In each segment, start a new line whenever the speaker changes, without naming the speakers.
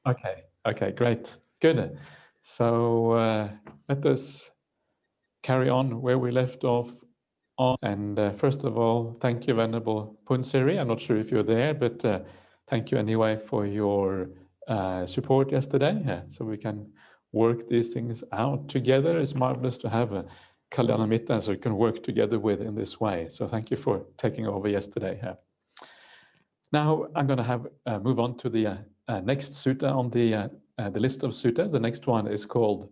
Okay, great, good. So let us carry on where we left off. And first of all, thank you, Venerable Punsiri. I'm not sure if you're there, but thank you anyway for your support yesterday. So we can work these things out together. It's marvelous to have a Kalyana Mitta so we can work together with in this way. So thank you for taking over yesterday. Now I'm going to have move on to the next sutta on the list of suttas. The next one is called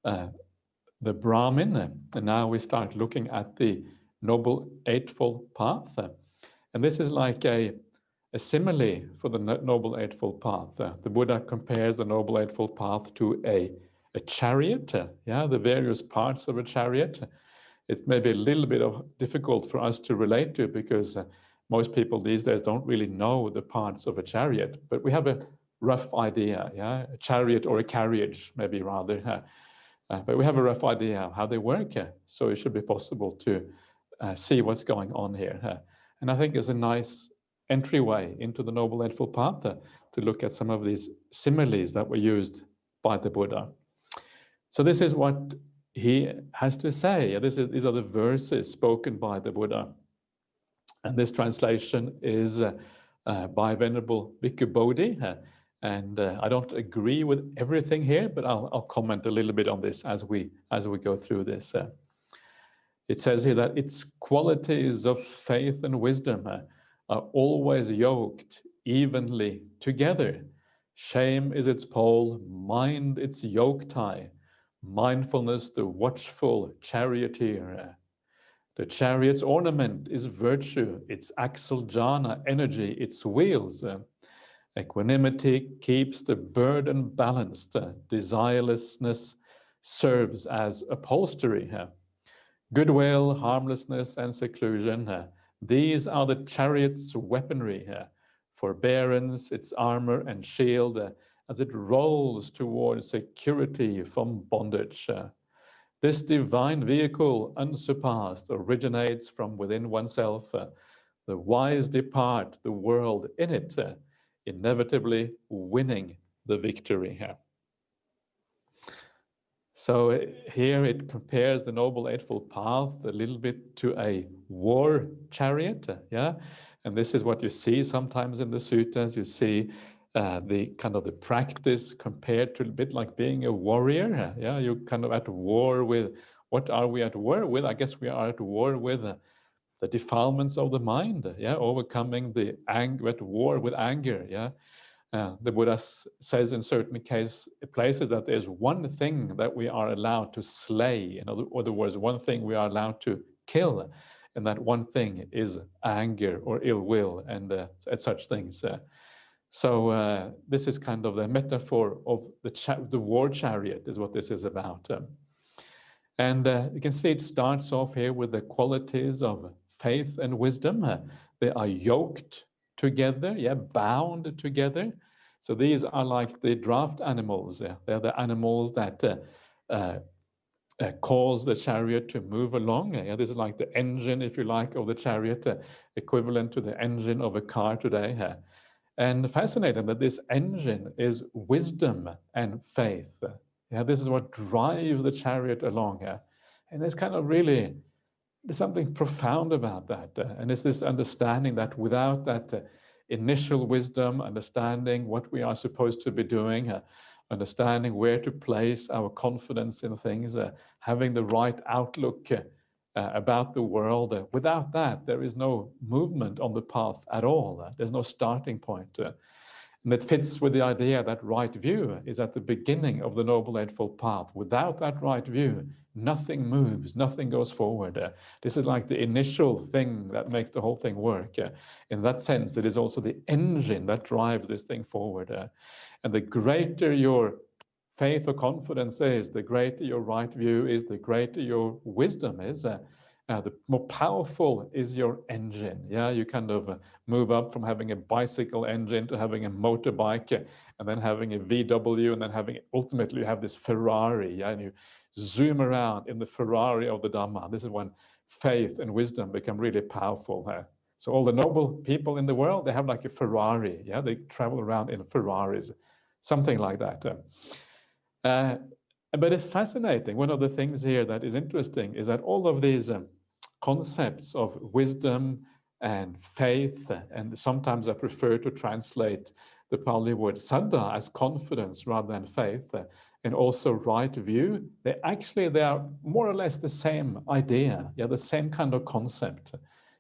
the Brahmin, and now we start looking at the Noble Eightfold Path. And this is like a simile for the Noble Eightfold Path. The Buddha compares the Noble Eightfold Path to a chariot, the various parts of a chariot. It may be a little bit difficult for us to relate to because most people these days don't really know the parts of a chariot, but we have a rough idea, a chariot or a carriage, maybe rather. But we have a rough idea of how they work, so it should be possible to see what's going on here. And I think it's a nice entryway into the Noble Eightfold Path to look at some of these similes that were used by the Buddha. So this is what he has to say. These are the verses spoken by the Buddha. And this translation is by Venerable Bhikkhu Bodhi. And I don't agree with everything here, but I'll comment a little bit on this as we go through this. It says here that its qualities of faith and wisdom are always yoked evenly together. Shame is its pole, mind its yoke tie, mindfulness the watchful charioteer. The chariot's ornament is virtue, its axle jhana, energy, its wheels. Equanimity keeps the burden balanced. Desirelessness serves as upholstery. Goodwill, harmlessness, and seclusion. These are the chariot's weaponry. Forbearance, its armor and shield, as it rolls towards security from bondage. This divine vehicle, unsurpassed, originates from within oneself. The wise depart the world in it, inevitably winning the victory here. So here it compares the Noble Eightfold Path a little bit to a war chariot, and this is what you see sometimes in the suttas. You see the kind of the practice compared to a bit like being a warrior. You're kind of at war with, what are we at war with? I guess we are at war with the defilements of the mind, overcoming the anger, at war with anger, the Buddha says in certain places that there's one thing that we are allowed to slay. In other words, one thing we are allowed to kill, and that one thing is anger or ill will and such things. So this is kind of the metaphor of the war chariot is what this is about. And you can see it starts off here with the qualities of faith and wisdom. They are yoked together, bound together. So these are like the draft animals. They're the animals that cause the chariot to move along. This is like the engine, if you like, of the chariot, equivalent to the engine of a car today. And fascinating that this engine is wisdom and faith. This is what drives the chariot along. And it's kind of really, there's something profound about that. And it's this understanding that without that initial wisdom, understanding what we are supposed to be doing, understanding where to place our confidence in things, having the right outlook about the world. Without that, there is no movement on the path at all. There's no starting point. And it fits with the idea that right view is at the beginning of the Noble Eightfold Path. Without that right view, nothing moves, nothing goes forward. This is like the initial thing that makes the whole thing work. In that sense, it is also the engine that drives this thing forward. And the greater your faith or confidence is, the greater your right view is, the greater your wisdom is, the more powerful is your engine. You kind of move up from having a bicycle engine to having a motorbike, and then having a VW, and then having, ultimately you have this Ferrari, and you zoom around in the Ferrari of the Dhamma. This is when faith and wisdom become really powerful. So all the noble people in the world, they have like a Ferrari. They travel around in Ferraris. something like that. But it's fascinating. One of the things here that is interesting is that all of these concepts of wisdom and faith, and sometimes I prefer to translate the Pali word saddha as confidence rather than faith, and also right view, they are more or less the same idea, the same kind of concept.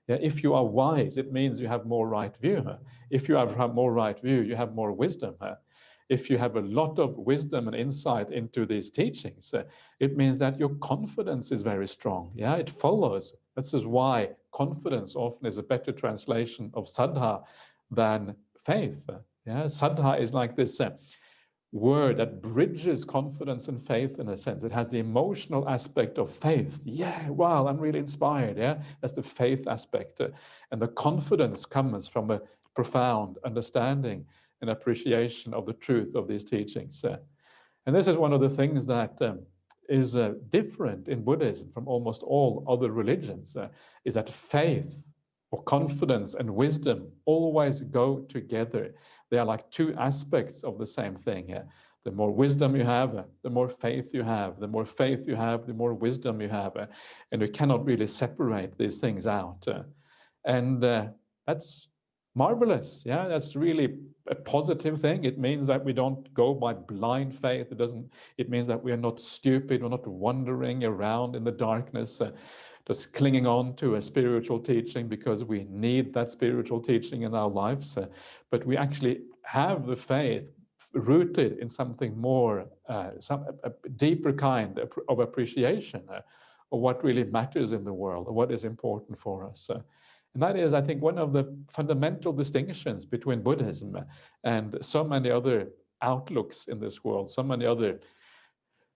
If you are wise, it means you have more right view. If you have more right view, you have more wisdom. If you have a lot of wisdom and insight into these teachings, it means that your confidence is very strong. It follows. This is why confidence often is a better translation of saddha than faith. Saddha is like this word that bridges confidence and faith in a sense. It has the emotional aspect of faith. Wow, I'm really inspired. That's the faith aspect. And the confidence comes from a profound understanding and appreciation of the truth of these teachings. And this is one of the things that is different in Buddhism from almost all other religions, is that faith or confidence and wisdom always go together. They are like two aspects of the same thing. The more wisdom you have, the more faith you have. The more faith you have, the more wisdom you have. And you cannot really separate these things out. And that's marvelous. That's really a positive thing. It means that we don't go by blind faith. It means that we are not stupid. We're not wandering around in the darkness, just clinging on to a spiritual teaching because we need that spiritual teaching in our lives. But we actually have the faith rooted in something more, a deeper kind of appreciation of what really matters in the world, or what is important for us. And that is, I think, one of the fundamental distinctions between Buddhism and so many other outlooks in this world, so many other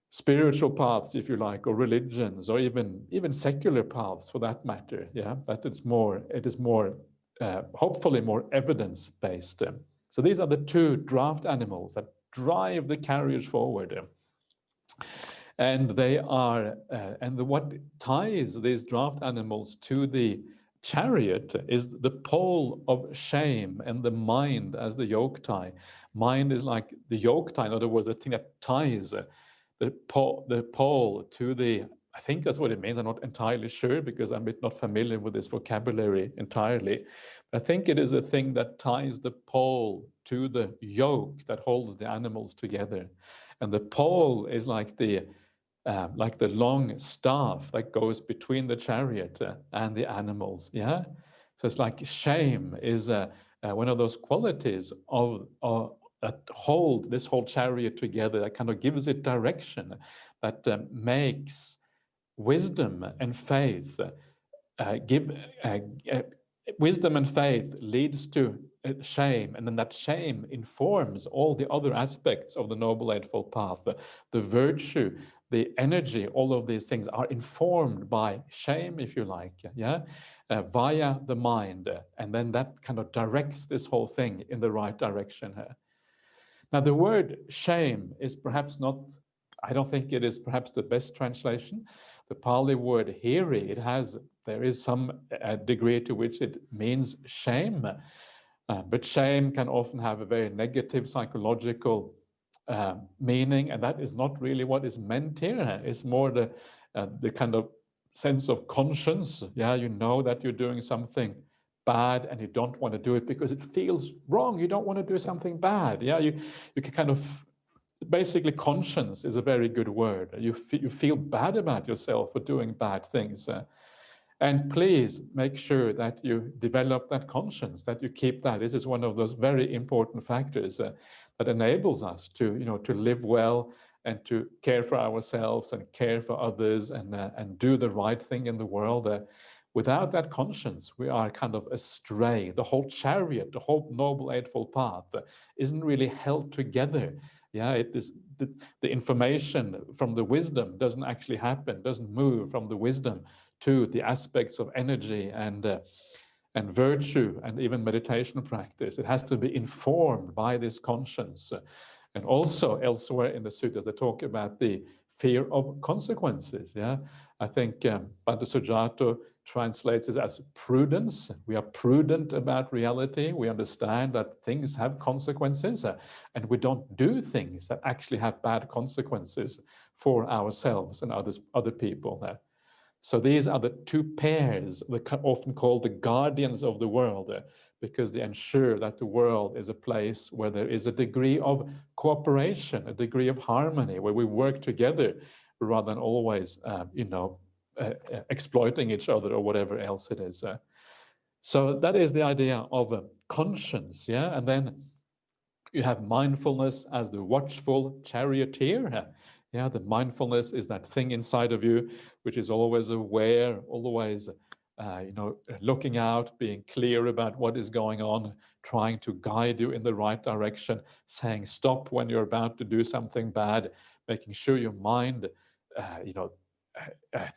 spiritual paths, if you like, or religions, or even secular paths for that matter. That it is more hopefully more evidence-based. So these are the two draft animals that drive the carriage forward. And they are, what ties these draft animals to the chariot is the pole of shame and the mind as the yoke tie. Mind is like the yoke tie, in other words, the thing that ties the pole to the, I think that's what it means. I'm not entirely sure because I'm not familiar with this vocabulary entirely. But I think it is the thing that ties the pole to the yoke that holds the animals together. And the pole is like the long staff that goes between the chariot and the animals. So it's like shame is one of those qualities of that hold this whole chariot together, that kind of gives it direction, that makes wisdom and faith wisdom and faith leads to shame, and then that shame informs all the other aspects of the Noble Eightfold Path. The virtue, the energy, all of these things are informed by shame, if you like, via the mind, and then that kind of directs this whole thing in the right direction. Now, the word shame is perhaps not, I don't think it is perhaps the best translation. The Pali word hiri, there is some degree to which it means shame, but shame can often have a very negative psychological meaning, and that is not really what is meant here. It's more the kind of sense of conscience. You know that you're doing something bad and you don't want to do it because it feels wrong. You don't want to do something bad. You can kind of, basically conscience is a very good word. You feel bad about yourself for doing bad things. And please make sure that you develop that conscience, that you keep that. This is one of those very important factors that enables us to live well and to care for ourselves and care for others and do the right thing in the world. Without that conscience, we are kind of astray. The whole chariot, the whole Noble Eightfold Path isn't really held together. It is the information from the wisdom doesn't actually happen, doesn't move from the wisdom to the aspects of energy and virtue and even meditation practice. It has to be informed by this conscience. And also elsewhere in the suttas, they talk about the fear of consequences. I think Bhatta Sujato translates it as prudence. We are prudent about reality. We understand that things have consequences, and we don't do things that actually have bad consequences for ourselves and other people. So these are the two pairs, often called the guardians of the world, because they ensure that the world is a place where there is a degree of cooperation, a degree of harmony, where we work together rather than always, exploiting each other or whatever else it is. So that is the idea of conscience, yeah? And then you have mindfulness as the watchful charioteer. Yeah, the mindfulness is that thing inside of you which is always aware, always looking out, being clear about what is going on, trying to guide you in the right direction, saying stop when you're about to do something bad, making sure your mind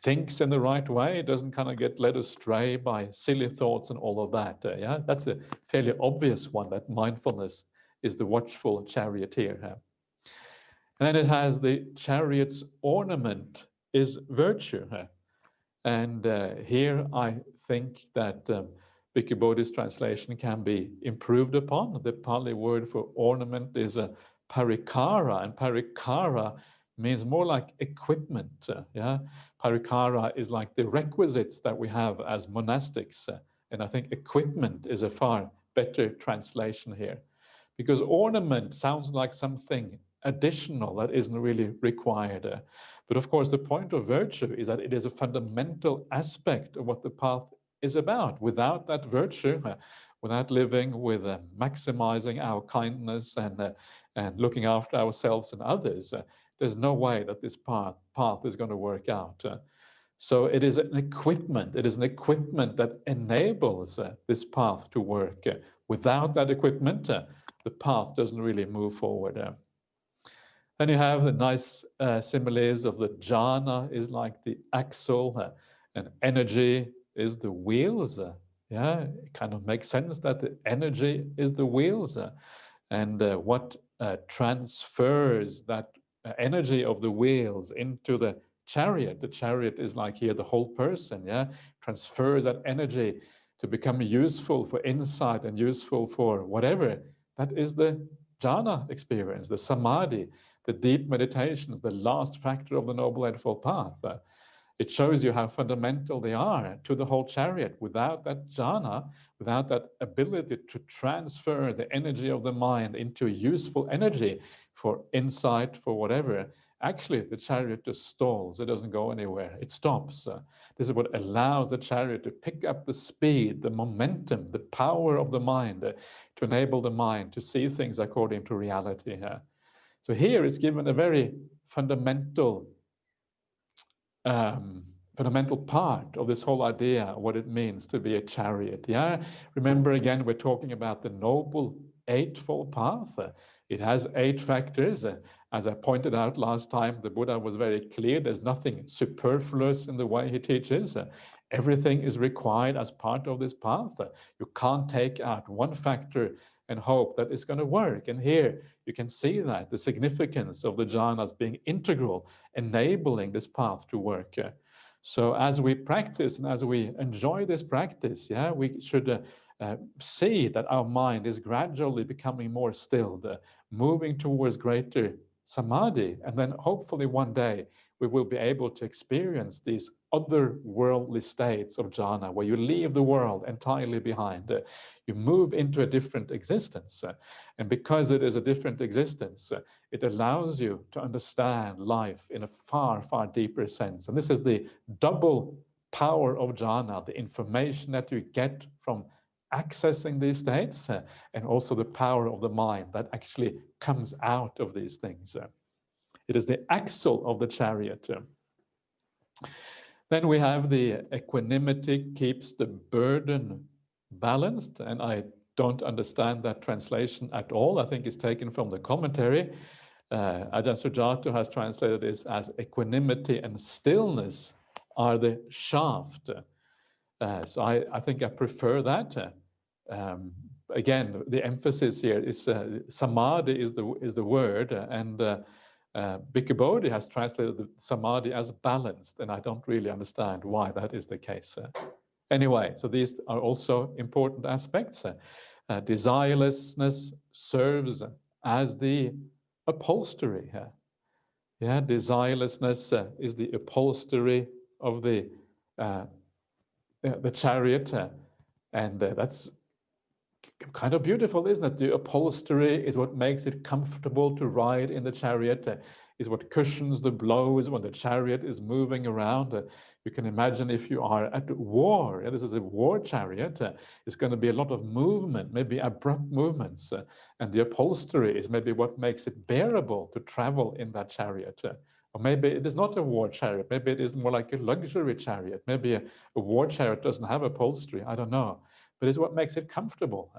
thinks in the right way, doesn't kind of get led astray by silly thoughts and all of that. Yeah, that's a fairly obvious one, that mindfulness is the watchful charioteer. And then it has the chariot's ornament is virtue. And here I think that Bhikkhu Bodhi's translation can be improved upon. The Pali word for ornament is a parikara, and parikara means more like equipment. Yeah, parikara is like the requisites that we have as monastics, and I think equipment is a far better translation here, because ornament sounds like something additional that isn't really required. But of course, the point of virtue is that it is a fundamental aspect of what the path is about. Without that virtue, without living with maximizing our kindness and looking after ourselves and others, there's no way that this path is going to work out. So it is an equipment. It is an equipment that enables this path to work. Without that equipment, the path doesn't really move forward. Then you have the nice similes of the jhana is like the axle, and energy is the wheels. Yeah, it kind of makes sense that the energy is the wheels, and what transfers that energy of the wheels into the chariot. The chariot is like here the whole person. Yeah, transfers that energy to become useful for insight and useful for whatever. That is the jhana experience, the samadhi, the deep meditations, the last factor of the Noble Eightfold Path. It shows you how fundamental they are to the whole chariot. Without that jhana, without that ability to transfer the energy of the mind into useful energy for insight, for whatever, actually the chariot just stalls. It doesn't go anywhere. It stops. This is what allows the chariot to pick up the speed, the momentum, the power of the mind, to enable the mind to see things according to reality. So here it's given a very fundamental part of this whole idea of what it means to be a chariot. Yeah, remember again, we're talking about the Noble Eightfold Path. It has 8 factors. As I pointed out last time, the Buddha was very clear. There's nothing superfluous in the way he teaches. Everything is required as part of this path. You can't take out one factor and hope that it's going to work. And here you can see that the significance of the jhanas being integral, enabling this path to work. So as we practice and as we enjoy this practice, yeah, we should see that our mind is gradually becoming more stilled, moving towards greater samadhi, and then hopefully one day we will be able to experience these otherworldly states of jhana, where you leave the world entirely behind. You move into a different existence. And because it is a different existence, it allows you to understand life in a far, far deeper sense. And this is the double power of jhana, the information that you get from accessing these states, and also the power of the mind that actually comes out of these things. It is the axle of the chariot. Then we have the equanimity keeps the burden balanced, and I don't understand that translation at all. I think it's taken from the commentary. Ajahn Sujato has translated this as equanimity and stillness are the shaft. So I think I prefer that. Again, the emphasis here is samadhi is the word, and Bhikkhu Bodhi has translated the samadhi as balanced, and I don't really understand why that is the case. Anyway, so these are also important aspects. Desirelessness serves as the upholstery. Yeah, desirelessness is the upholstery of the chariot, and that's kind of beautiful, isn't it? The upholstery is what makes it comfortable to ride in the chariot, is what cushions the blows when the chariot is moving around. You can imagine if you are at war, this is a war chariot, it's going to be a lot of movement, maybe abrupt movements, and the upholstery is maybe what makes it bearable to travel in that chariot. Or maybe it is not a war chariot, maybe it is more like a luxury chariot, maybe a war chariot doesn't have upholstery, I don't know, but it's what makes it comfortable.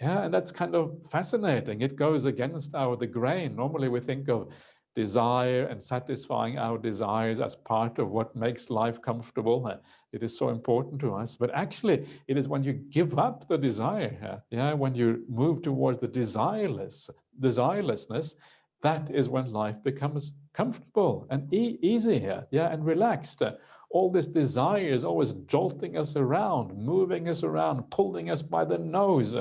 Yeah, and that's kind of fascinating. It goes against the grain. Normally we think of desire and satisfying our desires as part of what makes life comfortable. It is so important to us. But actually, it is when you give up the desire, when you move towards the desirelessness, that is when life becomes comfortable and easy, and relaxed. All this desire is always jolting us around, moving us around, pulling us by the nose.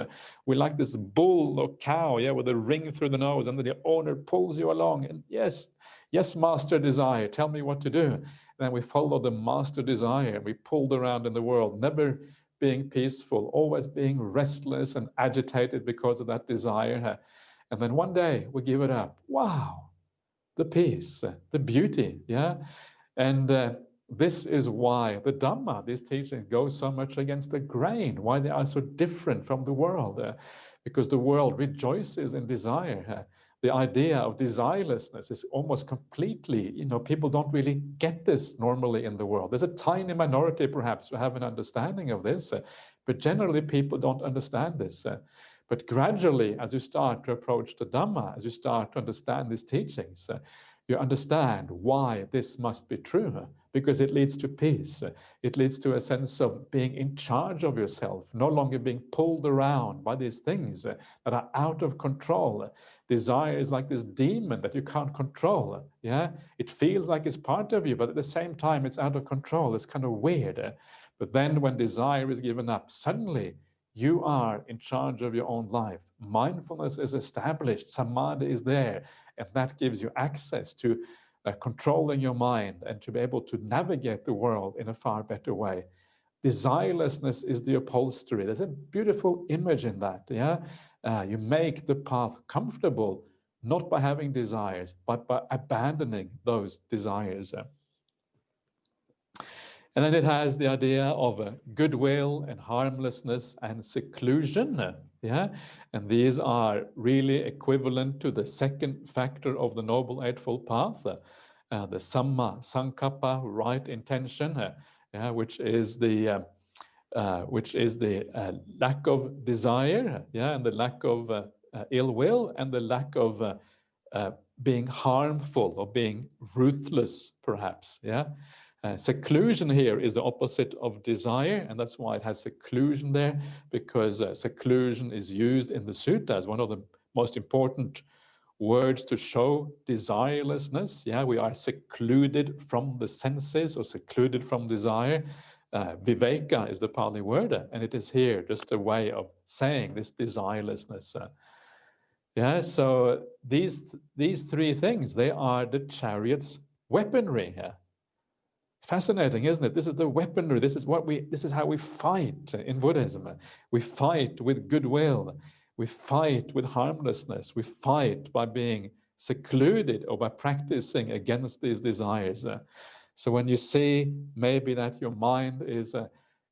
We like this bull or cow, with a ring through the nose, and then the owner pulls you along. And yes, master desire, tell me what to do. And then we follow the master desire, and we pulled around in the world, never being peaceful, always being restless and agitated because of that desire. And then one day we give it up. Wow, the peace, the beauty, And this is why the Dhamma, these teachings, go so much against the grain, why they are so different from the world, because the world rejoices in desire. The idea of desirelessness is almost completely, people don't really get this normally in the world. There's a tiny minority, perhaps, who have an understanding of this, but generally people don't understand this. But gradually, as you start to approach the Dhamma, as you start to understand these teachings, you understand why this must be true, because it leads to peace. It leads to a sense of being in charge of yourself, no longer being pulled around by these things that are out of control. Desire is like this demon that you can't control. It feels like it's part of you, but at the same time, it's out of control. It's kind of weird. But then when desire is given up, suddenly you are in charge of your own life. Mindfulness is established, samadhi is there, and that gives you access to controlling your mind and to be able to navigate the world in a far better way. Desirelessness is the upholstery. There's a beautiful image in that. You make the path comfortable, not by having desires, but by abandoning those desires. And then it has the idea of goodwill and harmlessness and seclusion. And these are really equivalent to the second factor of the Noble Eightfold Path, the Samma Sankappa, right intention, which is the lack of desire, and the lack of ill will, and the lack of being harmful or being ruthless, perhaps. Seclusion here is the opposite of desire, and that's why it has seclusion there, because seclusion is used in the sutta as one of the most important words to show desirelessness. We are secluded from the senses or secluded from desire. Viveka is the Pali word, and it is here just a way of saying this desirelessness. So these three things, they are the chariot's weaponry here. Fascinating, isn't it? This is the weaponry. This is how we fight in Buddhism. We fight with goodwill. We fight with harmlessness. We fight by being secluded or by practicing against these desires. So when you see maybe that your mind is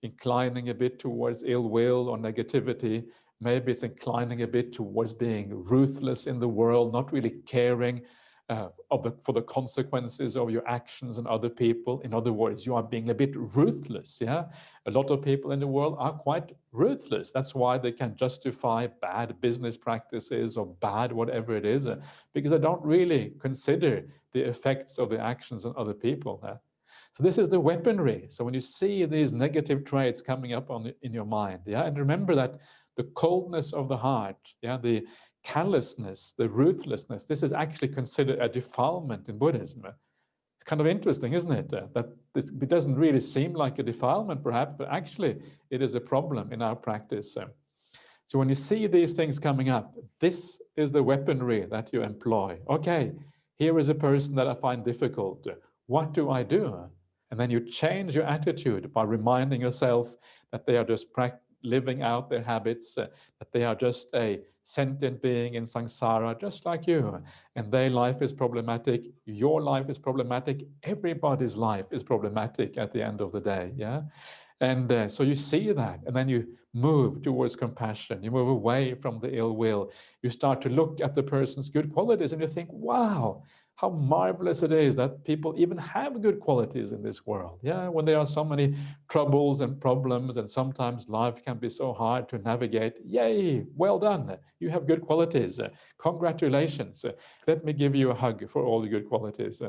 inclining a bit towards ill will or negativity, maybe it's inclining a bit towards being ruthless in the world, not really caring for the consequences of your actions and other people. In other words, you are being a bit ruthless. A lot of people in the world are quite ruthless. That's why they can justify bad business practices or bad whatever it is, because they don't really consider the effects of the actions on other people. So this is the weaponry. So when you see these negative traits coming up in your mind, and remember that the coldness of the heart, the callousness, the ruthlessness, this is actually considered a defilement in Buddhism. It's kind of interesting, isn't it? That it doesn't really seem like a defilement, perhaps, but actually it is a problem in our practice. So when you see these things coming up, this is the weaponry that you employ. Okay, here is a person that I find difficult. What do I do? And then you change your attitude by reminding yourself that they are just living out their habits, that they are just a sentient being in samsara, just like you. And their life is problematic. Your life is problematic. Everybody's life is problematic at the end of the day. Yeah. And so you see that, and then you move towards compassion. You move away from the ill will. You start to look at the person's good qualities, and you think, wow, how marvelous it is that people even have good qualities in this world. Yeah, when there are so many troubles and problems, and sometimes life can be so hard to navigate. Yay, well done. You have good qualities. Congratulations. Let me give you a hug for all the good qualities.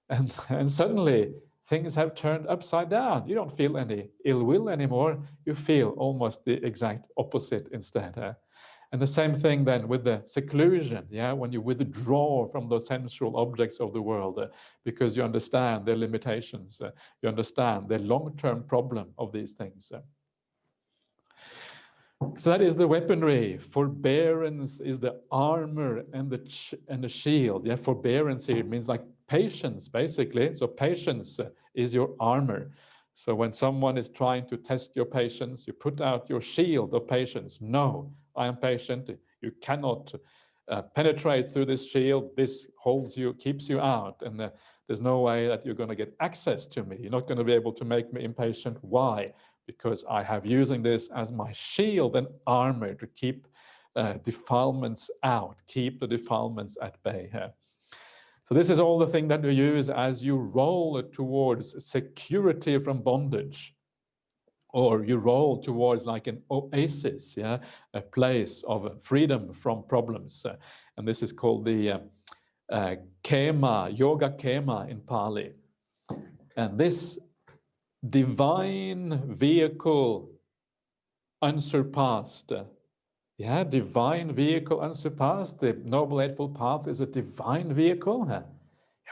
And suddenly, things have turned upside down. You don't feel any ill will anymore. You feel almost the exact opposite instead. And the same thing then with the seclusion, yeah, when you withdraw from those sensual objects of the world because you understand their limitations, you understand the long-term problem of these things. So that is the weaponry. Forbearance is the armor and the shield. Yeah, forbearance here means like patience, basically. So patience is your armor. So when someone is trying to test your patience, you put out your shield of patience. No, I am patient. You cannot penetrate through this shield. This holds you, keeps you out, and there's no way that you're going to get access to me. You're not going to be able to make me impatient. Why? Because I have using this as my shield and armor to keep defilements out, keep the defilements at bay. So this is all the thing that you use as you roll towards security from bondage, or you roll towards like an oasis, yeah, a place of freedom from problems. And this is called the kema, yoga kema in Pali. And this divine vehicle unsurpassed. Yeah, divine vehicle unsurpassed. The Noble Eightfold Path is a divine vehicle.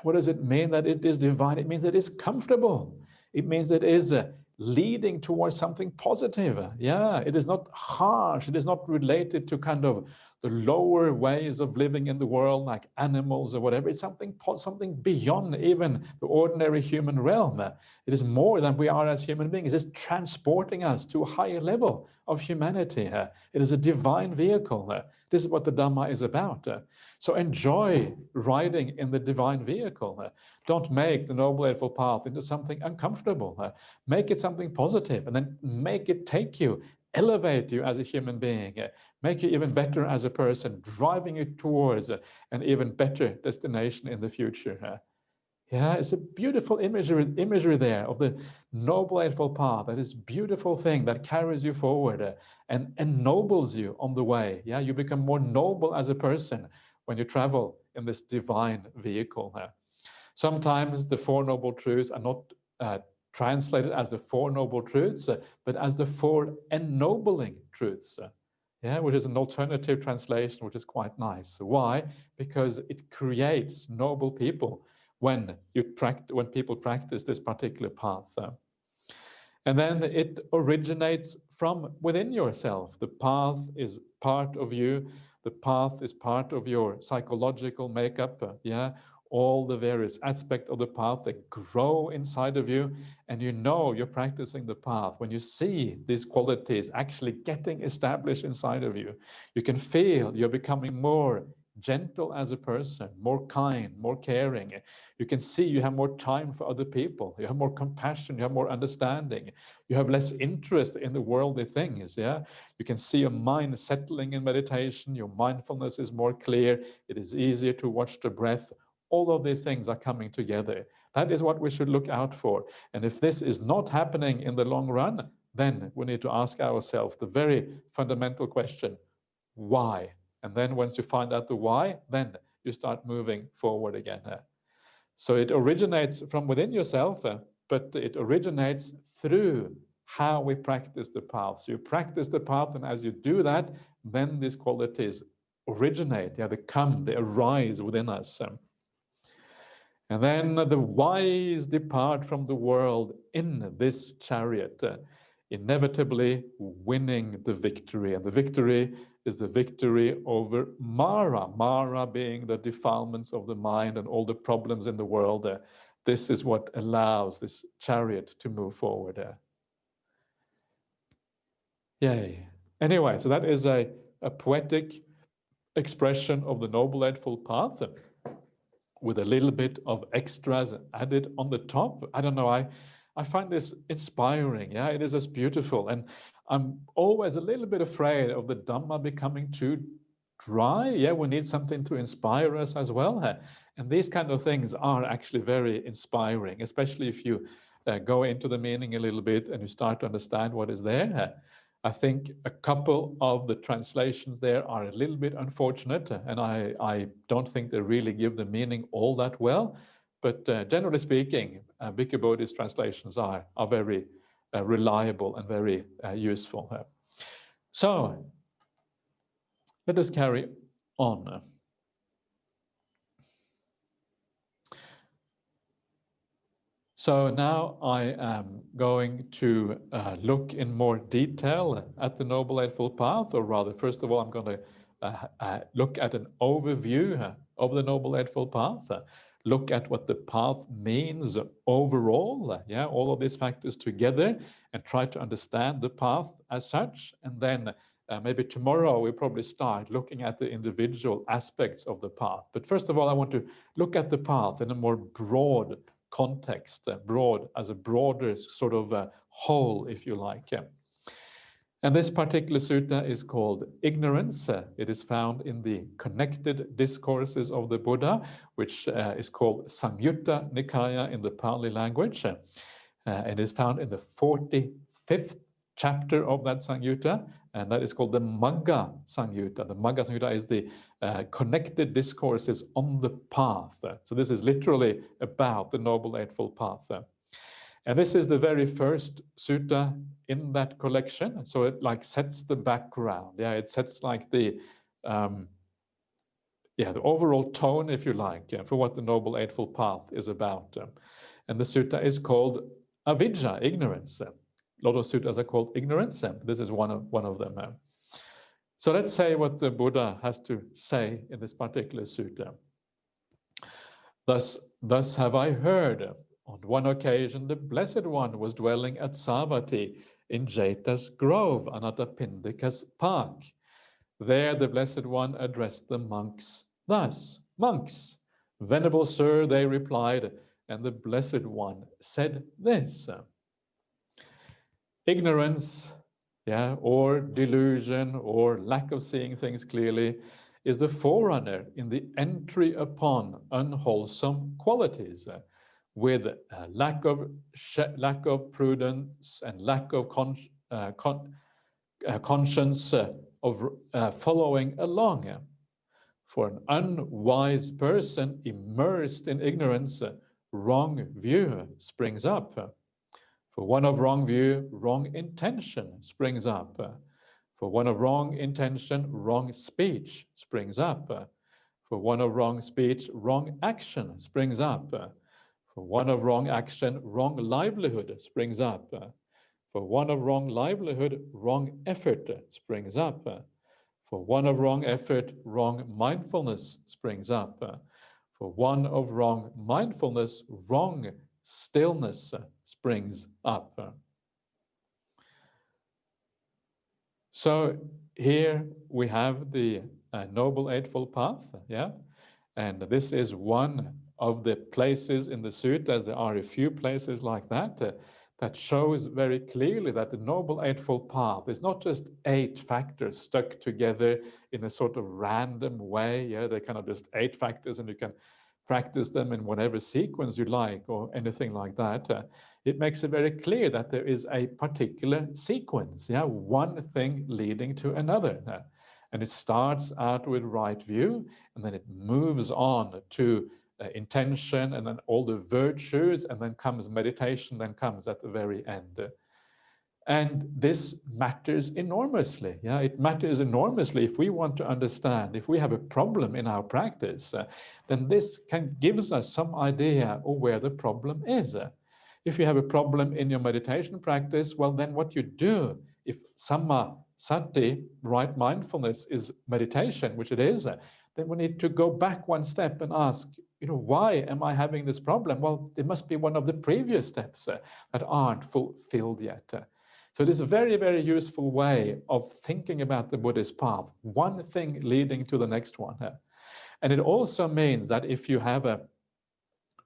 What does it mean that it is divine? It means it is comfortable. It means it is leading towards something positive. Yeah, it is not harsh. It is not related to kind of the lower ways of living in the world, like animals or whatever. It's something beyond even the ordinary human realm. It is more than we are as human beings. It is transporting us to a higher level of humanity. It is a divine vehicle. This is what the Dhamma is about. So enjoy riding in the divine vehicle. Don't make the Noble Eightfold Path into something uncomfortable. Make it something positive, and then make it take you, elevate you as a human being, make you even better as a person, driving you towards an even better destination in the future. Yeah, it's a beautiful imagery there of the Noble Eightfold Path, that is beautiful thing that carries you forward and ennobles you on the way. Yeah, you become more noble as a person when you travel in this divine vehicle. Sometimes the Four Noble Truths are not translated as the Four Noble Truths, but as the Four Ennobling Truths. Yeah, which is an alternative translation, which is quite nice. Why? Because it creates noble people when people practice this particular path. And then it originates from within yourself. The path is part of you. The path is part of your psychological makeup. Yeah, all the various aspects of the path that grow inside of you, and you know you're practicing the path. When you see these qualities actually getting established inside of you, you can feel you're becoming more gentle as a person, more kind, more caring. You can see you have more time for other people. You have more compassion, you have more understanding. You have less interest in the worldly things, yeah? You can see your mind settling in meditation. Your mindfulness is more clear. It is easier to watch the breath. All of these things are coming together. That is what we should look out for. And if this is not happening in the long run, then we need to ask ourselves the very fundamental question, why? And then once you find out the why, then you start moving forward again. So it originates from within yourself, but it originates through how we practice the path. So you practice the path, and as you do that, then these qualities originate, they arise within us. And then the wise depart from the world in this chariot, inevitably winning the victory. And the victory is the victory over Mara, Mara being the defilements of the mind and all the problems in the world. This is what allows this chariot to move forward. Yay. Anyway, so that is a poetic expression of the Noble Eightfold Path with a little bit of extras added on the top. I don't know, I find this inspiring. Yeah, it is just beautiful. And I'm always a little bit afraid of the Dhamma becoming too dry. Yeah, we need something to inspire us as well. And these kind of things are actually very inspiring, especially if you go into the meaning a little bit and you start to understand what is there. I think a couple of the translations there are a little bit unfortunate, and I don't think they really give the meaning all that well. But generally speaking, Bhikkhu Bodhi's translations are very reliable and very useful. So let us carry on. So now I am going to look in more detail at the Noble Eightfold Path, or rather, first of all, I'm going to look at an overview of the Noble Eightfold Path, look at what the path means overall, yeah, all of these factors together, and try to understand the path as such. And then maybe tomorrow we'll probably start looking at the individual aspects of the path. But first of all, I want to look at the path in a more broad context, broad as a broader sort of whole, if you like. And this particular sutta is called Ignorance. It is found in the Connected Discourses of the Buddha, which is called Samyutta Nikaya in the Pali language. It is found in the 45th chapter of that Samyutta, and that is called the Magga Samyutta. The Magga Samyutta is the connected discourses on the path. So this is literally about the Noble Eightfold Path. And this is the very first sutta in that collection. So it like sets the background. Yeah, it sets like the overall tone, if you like, for what the Noble Eightfold Path is about. And the sutta is called Avidya, ignorance. A lot of suttas are called ignorance. This is one of them. So let's say what the Buddha has to say in this particular sutta. Thus have I heard. On one occasion, the Blessed One was dwelling at Savatthi in Jeta's grove, Anathapindika's park. There the Blessed One addressed the monks thus, "Monks, venerable sir," they replied, and the Blessed One said this: ignorance, or delusion, or lack of seeing things clearly, is the forerunner in the entry upon unwholesome qualities, with lack of prudence and lack of conscience of following along. For an unwise person immersed in ignorance, wrong view springs up. For one of wrong view, wrong intention springs up. For one of wrong intention, wrong speech springs up. For one of wrong speech, wrong action springs up. For one of wrong action, wrong livelihood springs up. For one of wrong livelihood, wrong effort springs up. For one of wrong effort, wrong mindfulness springs up. For one of wrong mindfulness, wrong stillness springs up. So here we have the Noble Eightfold Path, and this is one of the places in the sutta, as there are a few places like that, that shows very clearly that the Noble Eightfold Path is not just 8 factors stuck together in a sort of random way. They're kind of just 8 factors, and you can practice them in whatever sequence you like or anything like that. It makes it very clear that there is a particular sequence, one thing leading to another. And it starts out with right view, and then it moves on to intention, and then all the virtues, and then comes meditation, then comes at the very end. And this matters enormously. Yeah, it matters enormously if we want to understand, if we have a problem in our practice, then this gives us some idea of where the problem is. If you have a problem in your meditation practice, well, then what you do, if samma sati, right mindfulness, is meditation, which it is, then we need to go back one step and ask, why am I having this problem? Well, it must be one of the previous steps that aren't fulfilled yet. So it is a very, very useful way of thinking about the Buddhist path, one thing leading to the next one. And it also means that if you have a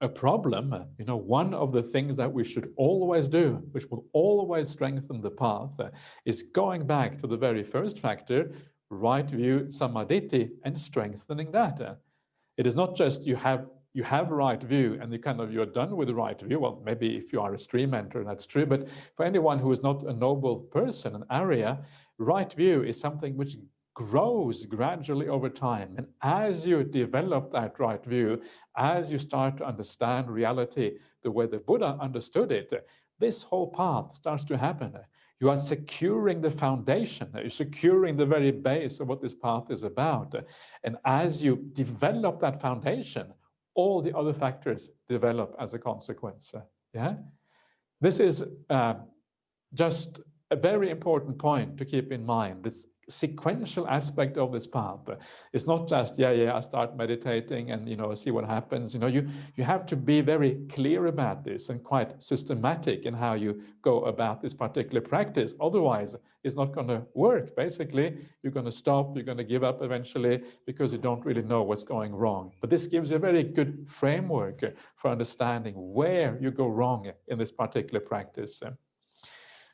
problem, one of the things that we should always do, which will always strengthen the path, is going back to the very first factor, right view, samadhi, and strengthening that. It is not just you have right view and you're done with the right view. Well, maybe if you are a stream enter, that's true. But for anyone who is not a noble person, an Arya, right view is something which grows gradually over time. And as you develop that right view, as you start to understand reality the way the Buddha understood it, this whole path starts to happen. You are securing the foundation. You're securing the very base of what this path is about. And as you develop that foundation, all the other factors develop as a consequence. Yeah, this is just a very important point to keep in mind. This sequential aspect of this path. It's not just, I start meditating and, see what happens. You have to be very clear about this and quite systematic in how you go about this particular practice. Otherwise, it's not going to work. Basically, you're going to stop, you're going to give up eventually because you don't really know what's going wrong. But this gives you a very good framework for understanding where you go wrong in this particular practice.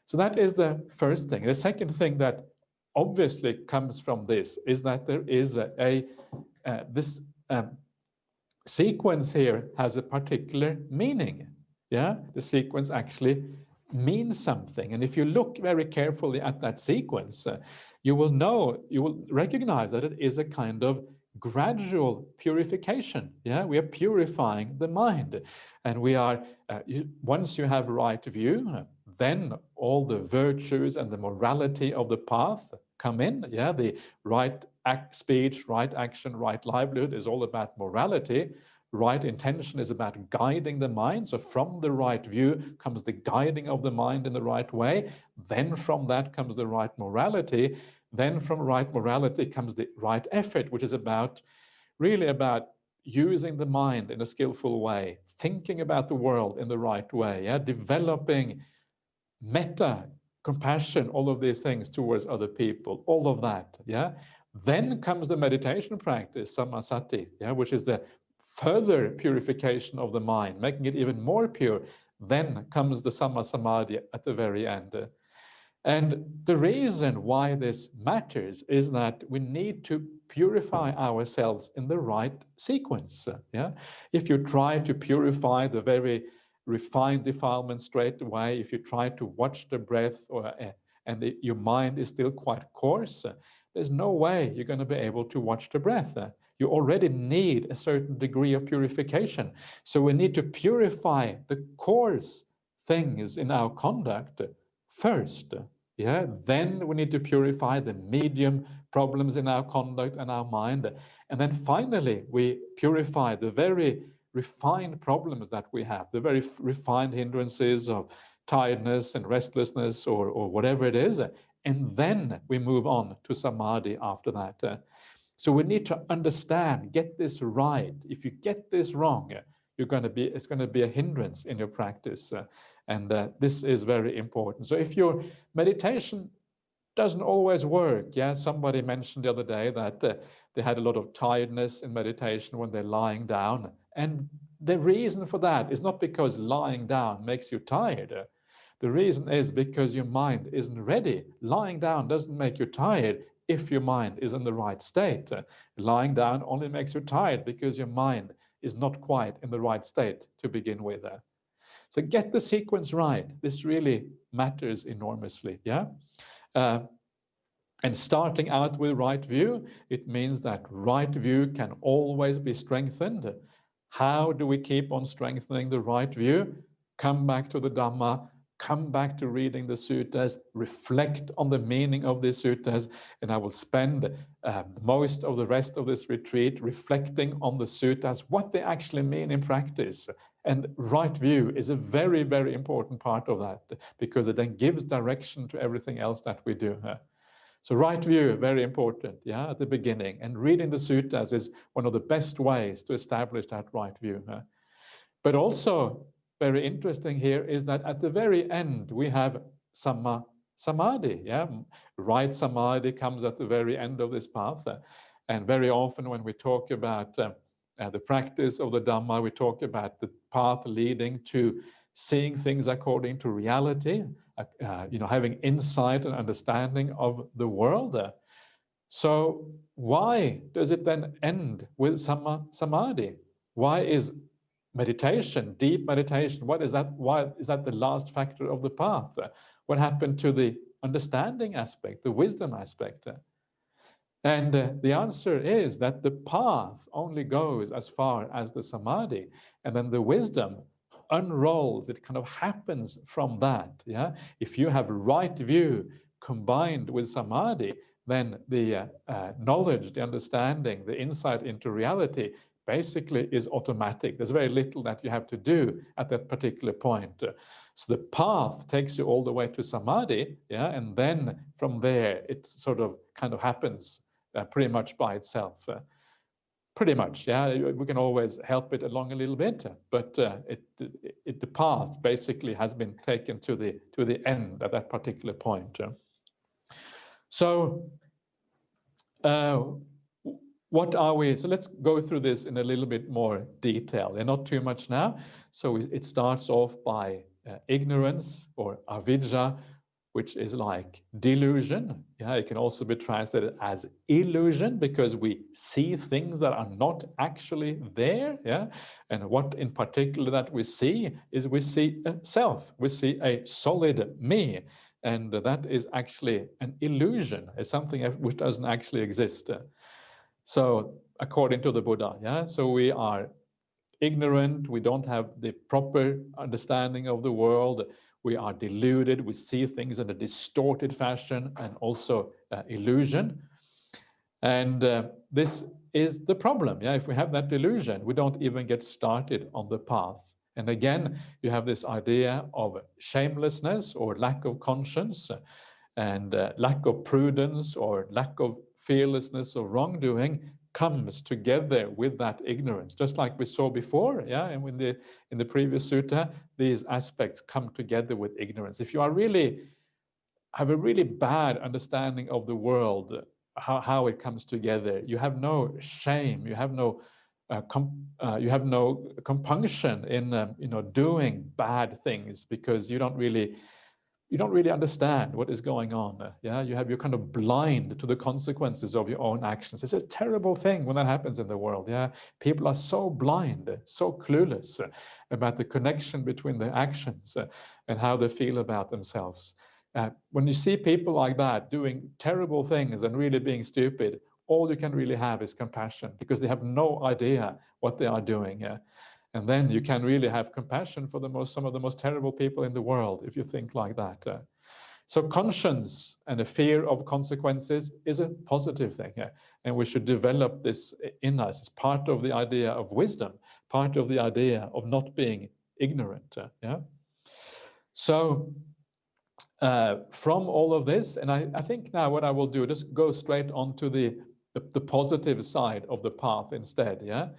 So that is the first thing. The second thing that obviously comes from this is that there is this sequence here has a particular meaning. Yeah, the sequence actually means something. And if you look very carefully at that sequence, you will recognize that it is a kind of gradual purification. Yeah, we are purifying the mind. And we are, once you have right view, then all the virtues and the morality of the path come in. Yeah, the right speech, right action, right livelihood is all about morality. Right intention is about guiding the mind. So from the right view comes the guiding of the mind in the right way. Then from that comes the right morality. Then from right morality comes the right effort, which is really about using the mind in a skillful way, thinking about the world in the right way, yeah, developing metta, compassion, all of these things towards other people, all of that, yeah. Then comes the meditation practice, sammasati, yeah, which is the further purification of the mind, making it even more pure. Then comes the samma samadhi at the very end. And the reason why this matters is that we need to purify ourselves in the right sequence. Yeah, if you try to purify the very refined defilement straight away, if you try to watch the breath and your mind is still quite coarse, there's no way you're going to be able to watch the breath. You already need a certain degree of purification. So we need to purify the coarse things in our conduct first. Yeah, then we need to purify the medium problems in our conduct and our mind. And then finally, we purify the very refined problems that we have, the very refined hindrances of tiredness and restlessness or whatever it is. And then we move on to samadhi after that. So we need to understand, get this right. If you get this wrong, it's going to be a hindrance in your practice. And this is very important. So if your meditation doesn't always work, yeah, somebody mentioned the other day that they had a lot of tiredness in meditation when they're lying down. And the reason for that is not because lying down makes you tired. The reason is because your mind isn't ready. Lying down doesn't make you tired if your mind is in the right state. Lying down only makes you tired because your mind is not quite in the right state to begin with. So get the sequence right. This really matters enormously, yeah? And starting out with right view, it means that right view can always be strengthened. How do we keep on strengthening the right view? Come back to the Dhamma, come back to reading the suttas, reflect on the meaning of these suttas, and I will spend most of the rest of this retreat reflecting on the suttas, what they actually mean in practice. And right view is a very, very important part of that, because it then gives direction to everything else that we do. So right view, very important, yeah, at the beginning. And reading the suttas is one of the best ways to establish that right view. But also very interesting here is that at the very end, we have samadhi, yeah? Right samadhi comes at the very end of this path. And very often when we talk about the practice of the Dhamma, we talk about the path leading to seeing things according to reality, having insight and understanding of the world. So why does it then end with samadhi? Why is meditation, deep meditation, what is that? Why is that the last factor of the path? What happened to the understanding aspect, the wisdom aspect? And the answer is that the path only goes as far as the samadhi, and then the wisdom unrolls. It kind of happens from that. Yeah, if you have right view combined with samadhi, then the knowledge, the understanding, the insight into reality basically is automatic. There's very little that you have to do at that particular point. So the path takes you all the way to samadhi, yeah, and then from there it sort of kind of happens pretty much by itself. Pretty much, yeah. We can always help it along a little bit, but the path basically has been taken to the end at that particular point. So what are we? So let's go through this in a little bit more detail, and not too much now. So it starts off by ignorance or avidya, which is like delusion. Yeah, it can also be translated as illusion, because we see things that are not actually there. Yeah, and what in particular that we see is we see a self, we see a solid me, and that is actually an illusion. It's something which doesn't actually exist. So according to the Buddha, yeah, so we are ignorant, we don't have the proper understanding of the world, we are deluded, we see things in a distorted fashion and also illusion. And this is the problem. Yeah, if we have that delusion, we don't even get started on the path. And again, you have this idea of shamelessness or lack of conscience, and lack of prudence or lack of fearlessness or wrongdoing comes together with that ignorance, just like we saw before. Yeah, and in the previous sutta, these aspects come together with ignorance. If you are really have a really bad understanding of the world, how it comes together, you have no shame, you have no compunction in doing bad things, because you don't really understand what is going on. Yeah, you're kind of blind to the consequences of your own actions. It's a terrible thing when that happens in the world. Yeah, people are so blind, so clueless about the connection between their actions and how they feel about themselves. When you see people like that doing terrible things and really being stupid, all you can really have is compassion, because they have no idea what they are doing. And then you can really have compassion for some of the most terrible people in the world, if you think like that. So conscience and a fear of consequences is a positive thing, and we should develop this in us. It's part of the idea of wisdom, part of the idea of not being ignorant. Yeah. So from all of this, and I think now what I will do, just go straight on to the positive side of the path instead. Yeah.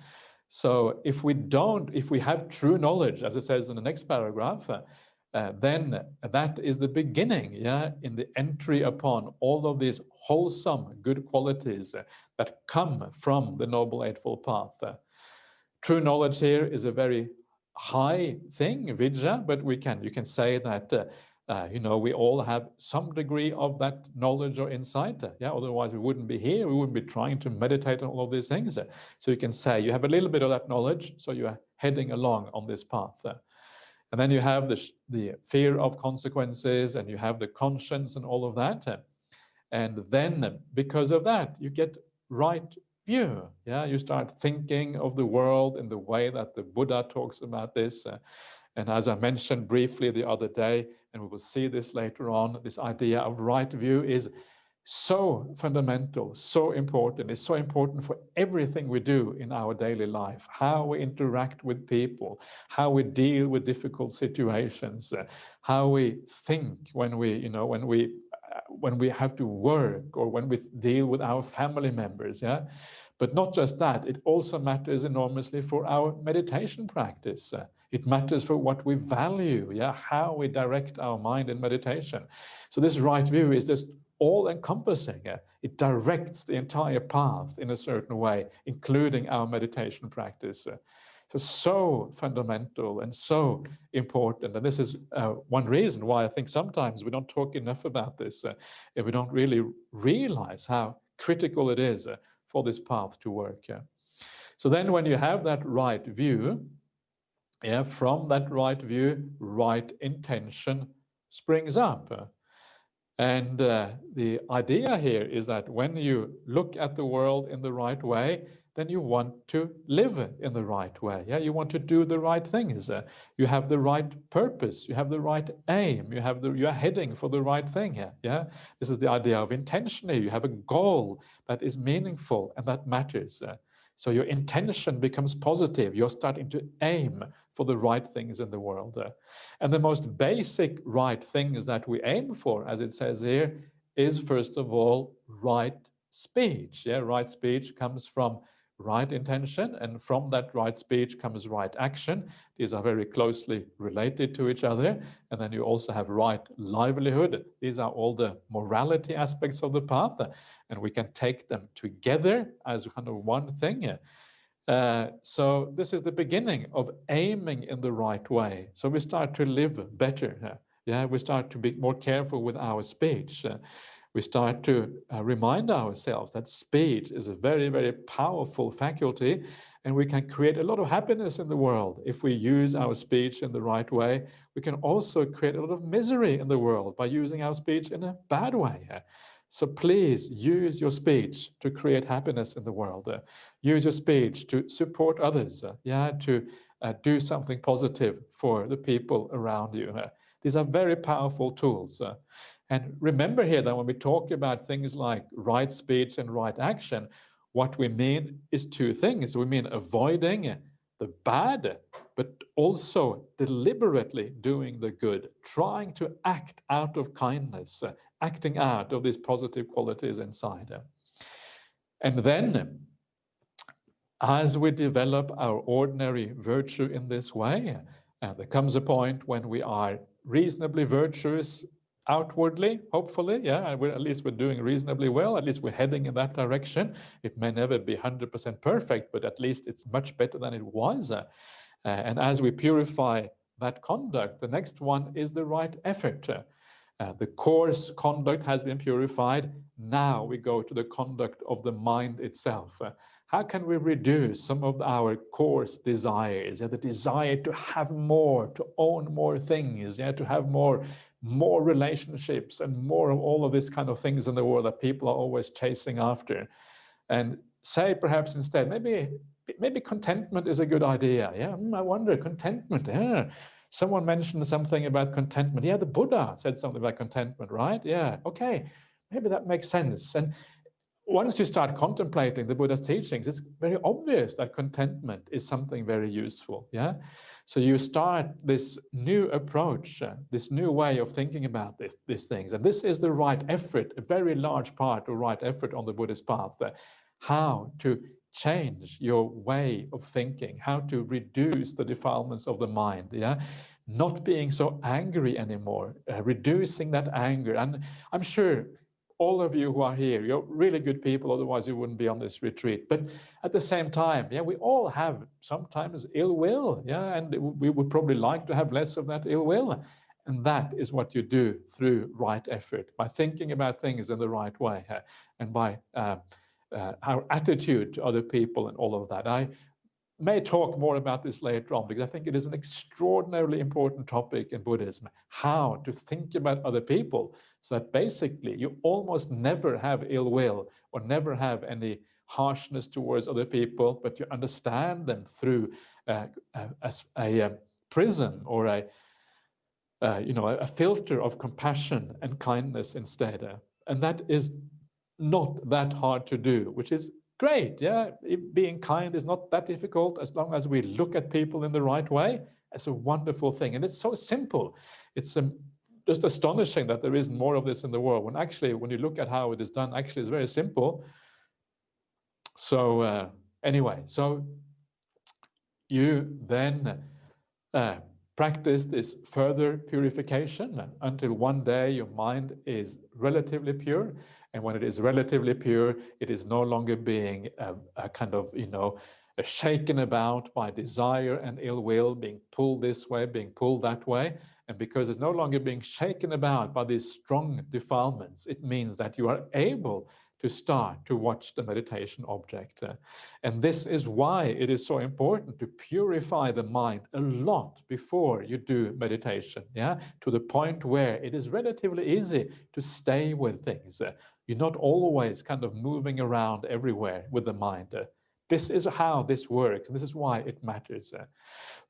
So if we have true knowledge, as it says in the next paragraph, then that is the beginning, yeah, in the entry upon all of these wholesome good qualities that come from the Noble Eightfold Path. True knowledge here is a very high thing, vidya, but you can say that we all have some degree of that knowledge or insight. Yeah, otherwise we wouldn't be here. We wouldn't be trying to meditate on all of these things. So you can say you have a little bit of that knowledge, so you are heading along on this path. And then you have the fear of consequences, and you have the conscience and all of that. And then because of that, you get right view. Yeah, you start thinking of the world in the way that the Buddha talks about this. And as I mentioned briefly the other day, and we will see this later on, this idea of right view is so fundamental, so important. It's so important for everything we do in our daily life, how we interact with people, how we deal with difficult situations, how we think when we have to work or when we deal with our family members. Yeah. But not just that, it also matters enormously for our meditation practice. It matters for what we value, yeah, how we direct our mind in meditation. So this right view is just all-encompassing. It directs the entire path in a certain way, including our meditation practice. So fundamental and so important. And this is one reason why I think sometimes we don't talk enough about this. If we don't really realize how critical it is for this path to work. So then when you have that right view, from that right view, right intention springs up. And the idea here is that when you look at the world in the right way, then you want to live in the right way. Yeah, you want to do the right things. You have the right purpose. You have the right aim. You are heading for the right thing here. Yeah, this is the idea of intention here. You have a goal that is meaningful and that matters. So your intention becomes positive. You're starting to aim for the right things in the world. And the most basic right things that we aim for, as it says here, is first of all, right speech. Yeah, right speech comes from right intention, and from that right speech comes right action. These are very closely related to each other. And then you also have right livelihood. These are all the morality aspects of the path, and we can take them together as kind of one thing. So this is the beginning of aiming in the right way. So we start to live better. Yeah, we start to be more careful with our speech. We start to remind ourselves that speech is a very, very powerful faculty, and we can create a lot of happiness in the world if we use our speech in the right way. We can also create a lot of misery in the world by using our speech in a bad way. So please use your speech to create happiness in the world. Use your speech to support others, to do something positive for the people around you. These are very powerful tools. And remember here that when we talk about things like right speech and right action, what we mean is two things. We mean avoiding the bad, but also deliberately doing the good, trying to act out of kindness, acting out of these positive qualities inside. And then, as we develop our ordinary virtue in this way, there comes a point when we are reasonably virtuous outwardly, hopefully, at least we're doing reasonably well, at least we're heading in that direction. It may never be 100% perfect, but at least it's much better than it was. And as we purify that conduct, the next one is the right effort. The coarse conduct has been purified. Now we go to the conduct of the mind itself. How can we reduce some of our coarse desires? The desire to have more, to own more things, to have more relationships and more of all of these kind of things in the world that people are always chasing after. And say perhaps instead, maybe contentment is a good idea. I wonder, contentment. Someone mentioned something about contentment. The Buddha said something about contentment, right? Okay, maybe that makes sense. And once you start contemplating the Buddha's teachings, it's very obvious that contentment is something very useful. So you start this new approach, this new way of thinking about these things. And this is the right effort, a very large part of right effort on the Buddhist path. How to change your way of thinking, how to reduce the defilements of the mind. Not being so angry anymore, reducing that anger. And I'm sure all of you who are here, you're really good people, otherwise you wouldn't be on this retreat. But at the same time, we all have sometimes ill will, and we would probably like to have less of that ill will. And that is what you do through right effort, by thinking about things in the right way, and by our attitude to other people and all of that. I may talk more about this later on, because I think it is an extraordinarily important topic in Buddhism, how to think about other people, so that basically you almost never have ill will or never have any harshness towards other people, but you understand them through a prism or a filter of compassion and kindness instead. And that is not that hard to do, which is great. Yeah, being kind is not that difficult as long as we look at people in the right way. It's a wonderful thing, and it's so simple. It's just astonishing that there isn't more of this in the world, when actually, when you look at how it is done, actually it's very simple. So anyway, so you then practice this further purification until one day your mind is relatively pure. And when it is relatively pure, it is no longer being a kind of, shaken about by desire and ill will, being pulled this way, being pulled that way. And because it's no longer being shaken about by these strong defilements, it means that you are able to start to watch the meditation object. And this is why it is so important to purify the mind a lot before you do meditation, to the point where it is relatively easy to stay with things. You're not always kind of moving around everywhere with the mind. This is how this works, and this is why it matters.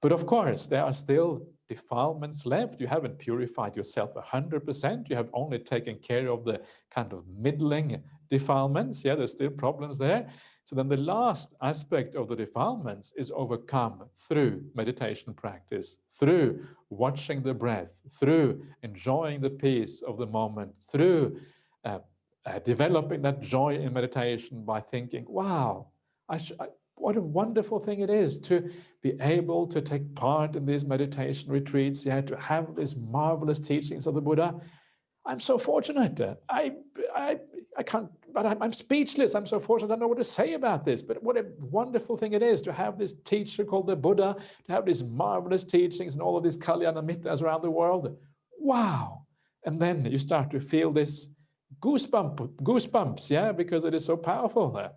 But of course, there are still defilements left. You haven't purified yourself 100%. You have only taken care of the kind of middling defilements. There's still problems there. So then the last aspect of the defilements is overcome through meditation practice, through watching the breath, through enjoying the peace of the moment, through developing that joy in meditation by thinking, wow, what a wonderful thing it is to be able to take part in these meditation retreats, to have these marvelous teachings of the Buddha. I'm so fortunate. I can't, but I'm speechless. I'm so fortunate. I don't know what to say about this, but what a wonderful thing it is to have this teacher called the Buddha, to have these marvelous teachings and all of these Kalyana Mittas around the world. Wow. And then you start to feel this goosebumps, because it is so powerful.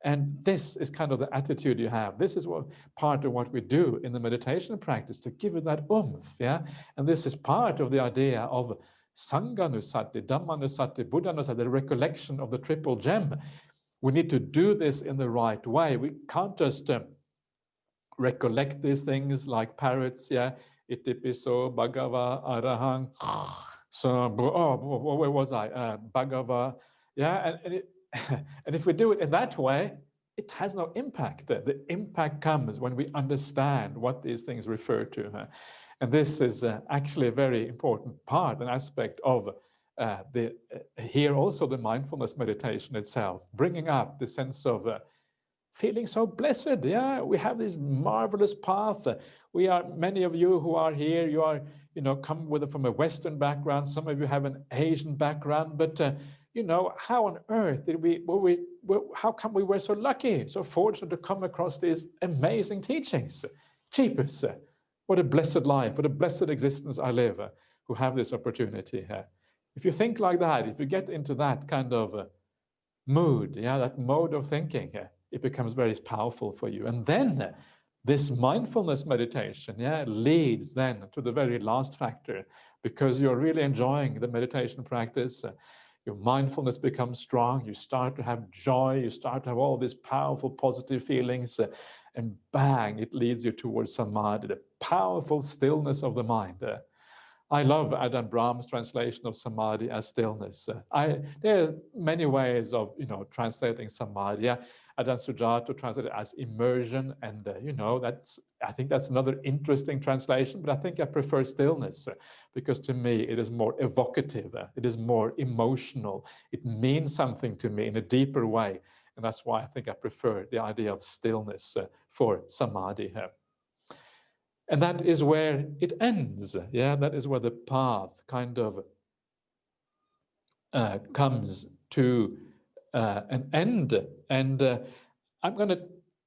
And this is kind of the attitude you have. This is what part of what we do in the meditation practice, to give it that oomph, And this is part of the idea of Sanghanusati, Dhammanusati, Buddhanusati, the recollection of the triple gem. We need to do this in the right way. We can't just recollect these things like parrots, Itipiso, Bhagava, Arahang. So, where was I? Bhagava, and if we do it in that way, it has no impact. The impact comes when we understand what these things refer to. And this is actually a very important part, an aspect of here also the mindfulness meditation itself, bringing up the sense of feeling so blessed. We have this marvelous path. We are, many of you who are here, you are, come from a Western background. Some of you have an Asian background, but how on earth did how come we were so lucky, so fortunate to come across these amazing teachings? Jeepers, what a blessed life, what a blessed existence I live, who have this opportunity. If you think like that, if you get into that kind of mood, that mode of thinking, it becomes very powerful for you. And then this mindfulness meditation, leads then to the very last factor, because you're really enjoying the meditation practice. Your mindfulness becomes strong. You start to have joy. You start to have all these powerful, positive feelings, and bang, it leads you towards samadhi, the powerful stillness of the mind. I love Ajahn Brahm's translation of samadhi as stillness. There are many ways of, translating samadhi. Ajahn Sujato translated it as immersion, and I think that's another interesting translation. But I think I prefer stillness because to me it is more evocative. It is more emotional. It means something to me in a deeper way, and that's why I think I prefer the idea of stillness for samadhi. And that is where it ends. That is where the path kind of comes to an end. And I'm going to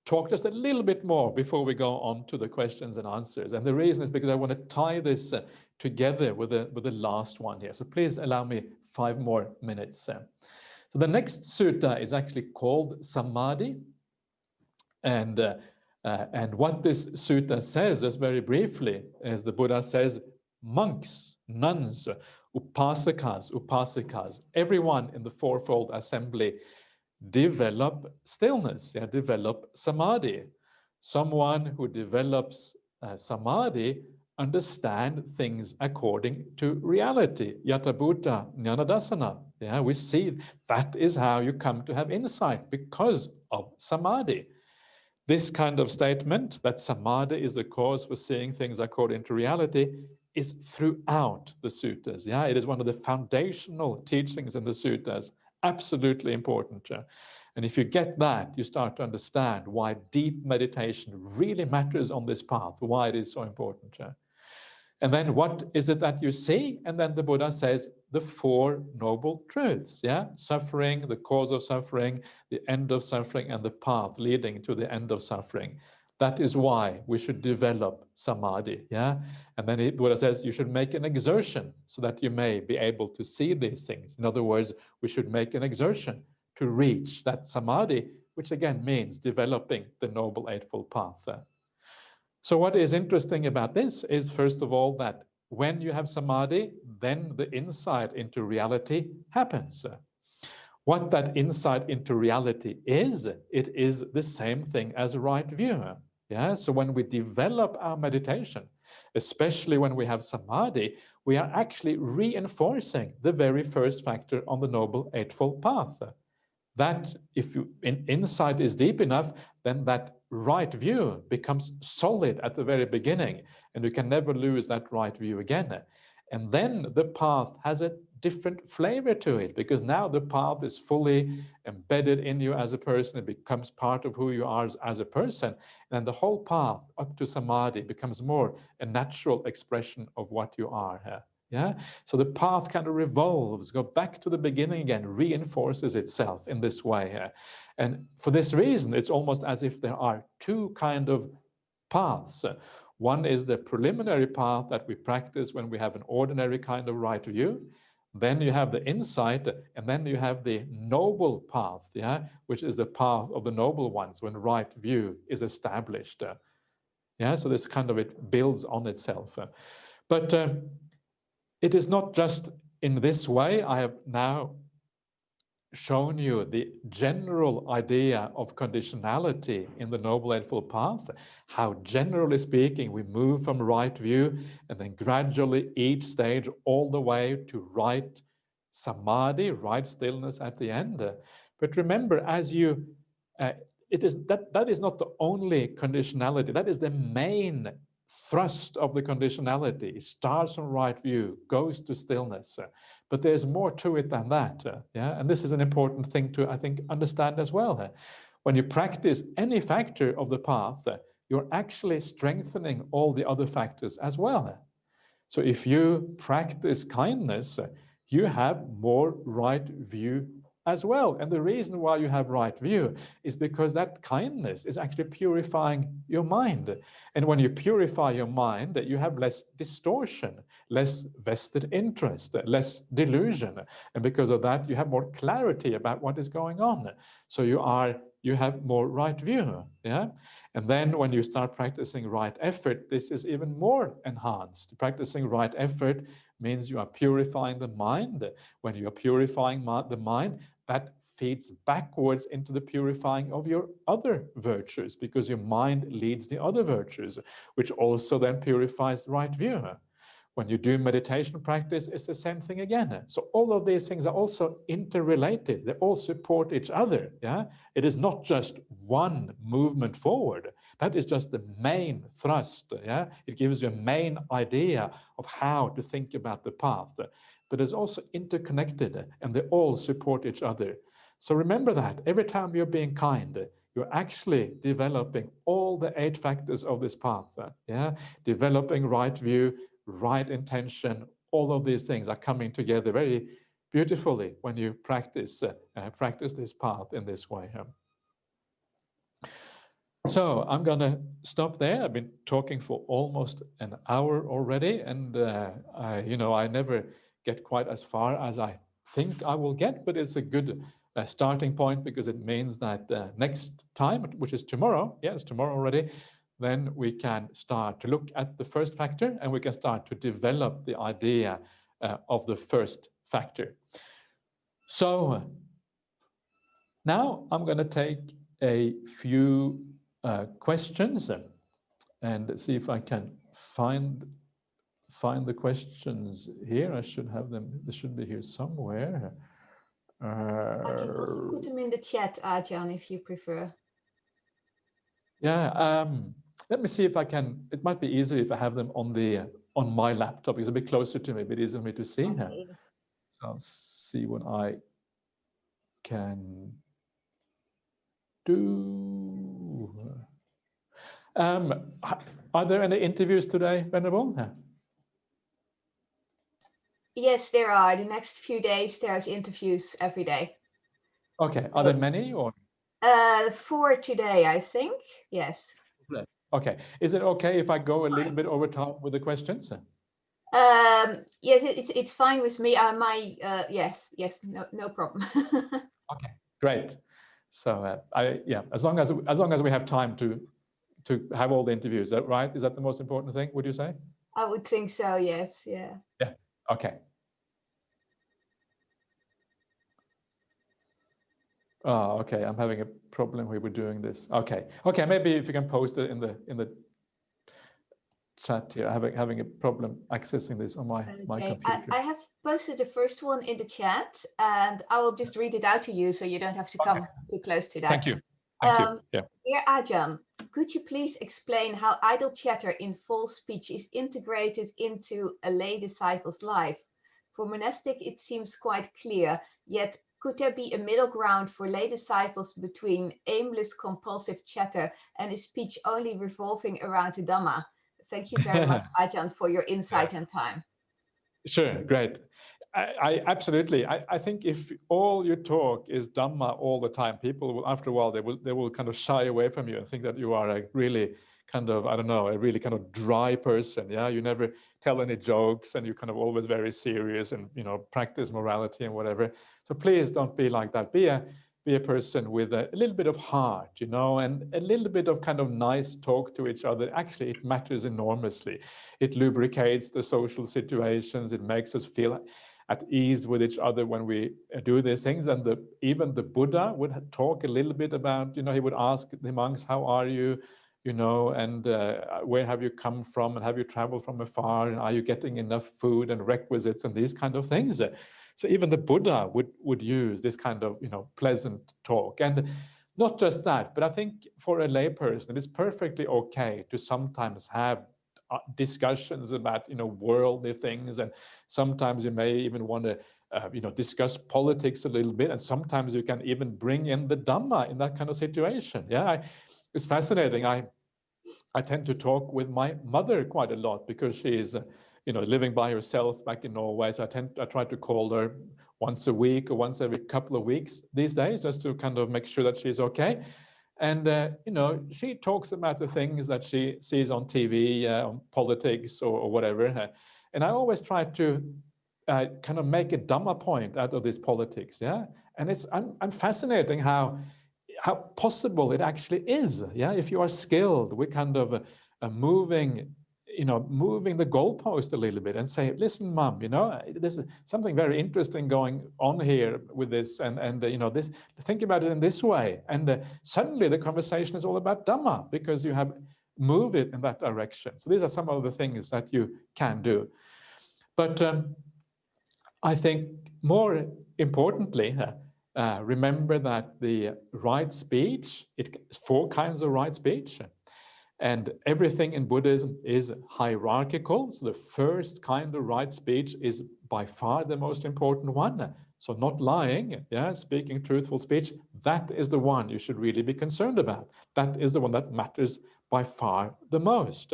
talk just a little bit more before we go on to the questions and answers. And the reason is because I want to tie this together with the last one here. So please allow me 5 more minutes. So the next sutta is actually called Samadhi. And what this sutta says, just very briefly, is the Buddha says, monks, nuns, upasikas, everyone in the fourfold assembly develop stillness, develop samadhi. Someone who develops samadhi understand things according to reality. Yata bhuta jnanadasana. Yeah, we see that is how you come to have insight, because of samadhi. This kind of statement, that samadhi is the cause for seeing things according to reality, is throughout the suttas. Yeah, it is one of the foundational teachings in the suttas. Absolutely important. Yeah? And if you get that, you start to understand why deep meditation really matters on this path, why it is so important. Yeah? And then what is it that you see? And then the Buddha says the Four Noble Truths, yeah? Suffering, the cause of suffering, the end of suffering, and the path leading to the end of suffering. That is why we should develop samadhi, yeah? And then Buddha says you should make an exertion so that you may be able to see these things. In other words, we should make an exertion to reach that samadhi, which again means developing the Noble Eightfold Path. So what is interesting about this is, first of all, that when you have samadhi, then the insight into reality happens. What that insight into reality is, it is the same thing as right view. Yeah? So when we develop our meditation, especially when we have samadhi, we are actually reinforcing the very first factor on the Noble Eightfold Path. That if insight is deep enough, then that right view becomes solid at the very beginning, and you can never lose that right view again. And then the path has a different flavor to it, because now the path is fully embedded in you as a person. It becomes part of who you are as a person. And the whole path up to samadhi becomes more a natural expression of what you are. Yeah, so the path kind of revolves, go back to the beginning again, reinforces itself in this way. And for this reason, it's almost as if there are two kind of paths. One is the preliminary path that we practice when we have an ordinary kind of right view. Then you have the insight, and then you have the noble path, yeah, which is the path of the noble ones when right view is established. Yeah, so this kind of, it builds on itself. But it is not just in this way. I have now shown you the general idea of conditionality in the Noble Eightfold Path, how generally speaking we move from right view and then gradually each stage all the way to right samadhi, right stillness at the end. But remember, as you, it is that is not the only conditionality, that is the main thrust of the conditionality. It starts from right view, goes to stillness. But there's more to it than that. Yeah? And this is an important thing to, I think, understand as well. When you practice any factor of the path, you're actually strengthening all the other factors as well. So if you practice kindness, you have more right view as well. And the reason why you have right view is because that kindness is actually purifying your mind. And when you purify your mind, you have less distortion, less vested interest, less delusion. And because of that, you have more clarity about what is going on. So you have more right view. Yeah. And then when you start practicing right effort, this is even more enhanced. Practicing right effort means you are purifying the mind. When you are purifying the mind, that feeds backwards into the purifying of your other virtues, because your mind leads the other virtues, which also then purifies right view. When you do meditation practice, it's the same thing again. So all of these things are also interrelated. They all support each other. Yeah, it is not just one movement forward. That is just the main thrust. Yeah, it gives you a main idea of how to think about the path. But it's also interconnected, and they all support each other. So remember that every time you're being kind, you're actually developing all the 8 factors of this path. Yeah, developing right view, right intention, all of these things are coming together very beautifully when you practice this path in this way. So I'm going to stop there. I've been talking for almost an hour already, and I never get quite as far as I think I will get, but it's a good starting point, because it means that next time, which is tomorrow, it's tomorrow already, then we can start to look at the first factor, and we can start to develop the idea of the first factor. So now I'm going to take a few questions and see if I can find find the questions here. I should have them. They should be here somewhere.
I can also put them in the chat, Ajahn, if you prefer.
Yeah, let me see if I can. It might be easier if I have them on my laptop. It's a bit closer to me, a bit easier for me to see.
Okay.
So I'll see what I can do. Are there any interviews today, Venerable?
Yes, there are. The next few days, there's interviews every day.
Okay. Are there many or?
4 today, I think. Yes.
Okay. Is it okay if I go a little bit over time with the questions?
Yes, it's fine with me. Yes, no problem.
Okay, great. So as long as we have time to have all the interviews, is that right? Is that the most important thing? Would you say?
I would think so. Yes. Yeah.
Yeah. Okay. Oh, okay. I'm having a problem here with doing this. Okay. Okay. Maybe if you can post it in the chat here. Having a problem accessing this on my computer.
I have posted the first one in the chat, and I will just read it out to you, so you don't have to come too close to that.
Thank you. Thank you. Yeah.
Dear Ajahn, could you please explain how idle chatter in false speech is integrated into a lay disciple's life? For monastic, it seems quite clear, yet could there be a middle ground for lay disciples between aimless compulsive chatter and a speech only revolving around the Dhamma? Thank you very much, Ajahn, for your insight and time.
Sure, great. I absolutely. I think if all your talk is Dhamma all the time, people will, after a while, they will kind of shy away from you and think that you are a really kind of, I don't know, a really kind of dry person. Yeah, you never tell any jokes and you're kind of always very serious and, you know, practice morality and whatever. So please don't be like that. Be a person with a little bit of heart, you know, and a little bit of kind of nice talk to each other. Actually, it matters enormously. It lubricates the social situations. It makes us feel at ease with each other when we do these things. And even the Buddha would talk a little bit about, you know, he would ask the monks, how are you? You know, and where have you come from? And have you traveled from afar? And are you getting enough food and requisites and these kind of things? So even the Buddha would use this kind of, you know, pleasant talk. And not just that, but I think for a layperson, it's perfectly okay to sometimes have discussions about, you know, worldly things. And sometimes you may even want to, you know, discuss politics a little bit. And sometimes you can even bring in the Dhamma in that kind of situation. Yeah, it's fascinating. I tend to talk with my mother quite a lot because she is, you know, living by herself back in Norway. So I try to call her once a week or once every couple of weeks these days, just to kind of make sure that she's okay. And, you know, she talks about the things that she sees on TV, on politics or whatever. And I always try to kind of make a Dhamma point out of this politics. Yeah. And I'm fascinating how possible it actually is. Yeah, if you are skilled, we kind of moving the goalpost a little bit and say, listen, Mom, you know, there's something very interesting going on here with this, and you know, this. Think about it in this way, and suddenly the conversation is all about Dhamma because you have moved it in that direction. So these are some of the things that you can do, but I think more importantly. Remember that the right speech, it's 4 kinds of right speech, and everything in Buddhism is hierarchical. So the first kind of right speech is by far the most important one. So not lying, yeah, speaking truthful speech, that is the one you should really be concerned about. That is the one that matters by far the most.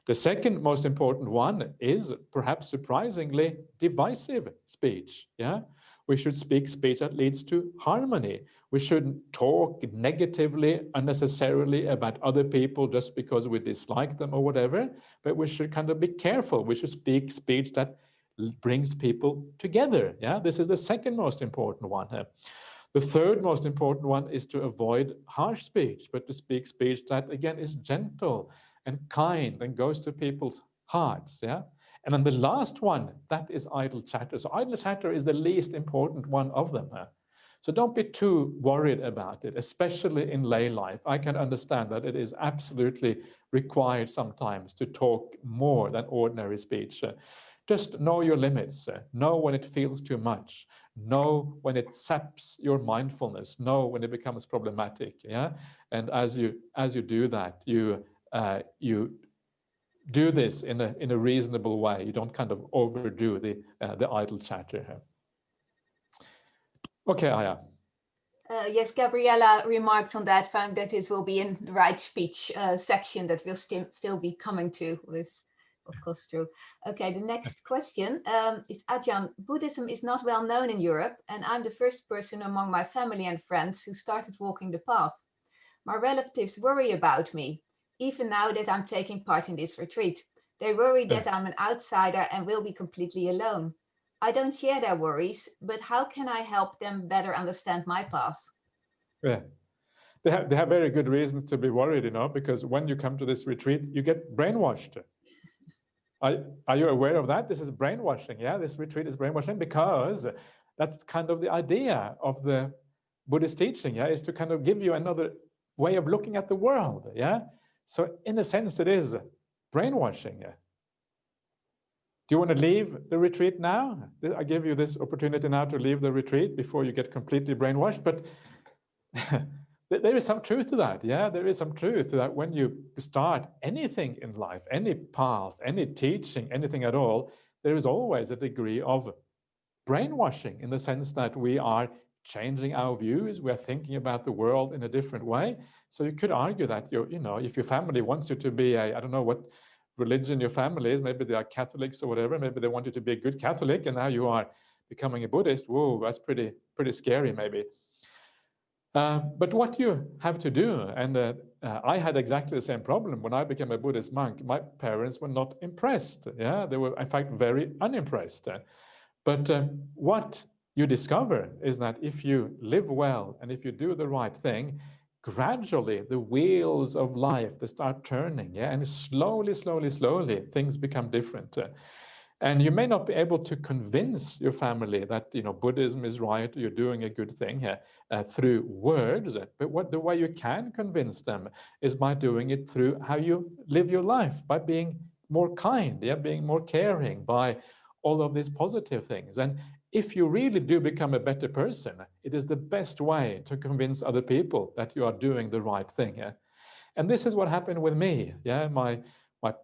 The second most important one is, perhaps surprisingly, divisive speech, yeah? We should speak speech that leads to harmony. We shouldn't talk negatively, unnecessarily about other people just because we dislike them or whatever, but we should kind of be careful. We should speak speech that brings people together. Yeah, this is the second most important one. The third most important one is to avoid harsh speech, but to speak speech that, again, is gentle and kind and goes to people's hearts. Yeah. And then the last one, that is idle chatter. So idle chatter is the least important one of them. So don't be too worried about it, especially in lay life. I can understand that it is absolutely required sometimes to talk more than ordinary speech. Just know your limits, know when it feels too much, know when it saps your mindfulness, know when it becomes problematic, yeah? And as you do that, you do this in a reasonable way. You don't kind of overdo the idle chatter here. Okay, Aya.
Yes, Gabriella remarked on that, found that this will be in the right speech section that we'll still be coming to. This, of course, true. Okay, the next question is Ajahn. Buddhism is not well known in Europe, and I'm the first person among my family and friends who started walking the path. My relatives worry about me, even now that I'm taking part in this retreat. They worry that I'm an outsider and will be completely alone. I don't share their worries, but how can I help them better understand my path?
Yeah, they have very good reasons to be worried, you know, because when you come to this retreat, you get brainwashed. Are you aware of that? This is brainwashing, yeah? This retreat is brainwashing because that's kind of the idea of the Buddhist teaching, yeah, is to kind of give you another way of looking at the world, yeah? So in a sense, it is brainwashing. Yeah? Do you want to leave the retreat now? I give you this opportunity now to leave the retreat before you get completely brainwashed, but there is some truth to that, yeah? There is some truth to that when you start anything in life, any path, any teaching, anything at all, there is always a degree of brainwashing in the sense that we are changing our views, we're thinking about the world in a different way. So you could argue that, you know, if your family wants you to be I don't know what religion your family is, maybe they are Catholics or whatever, maybe they want you to be a good Catholic, and now you are becoming a Buddhist. Whoa, that's pretty scary, maybe. But what you have to do, and I had exactly the same problem when I became a Buddhist monk. My parents were not impressed. Yeah, they were in fact very unimpressed. But what you discover is that if you live well and if you do the right thing, gradually the wheels of life, they start turning, yeah, and slowly things become different. And you may not be able to convince your family that, you know, Buddhism is right, you're doing a good thing here through words, but the way you can convince them is by doing it through how you live your life, by being more kind, yeah, being more caring, by all of these positive things. And if you really do become a better person, it is the best way to convince other people that you are doing the right thing. Yeah? And this is what happened with me. Yeah, my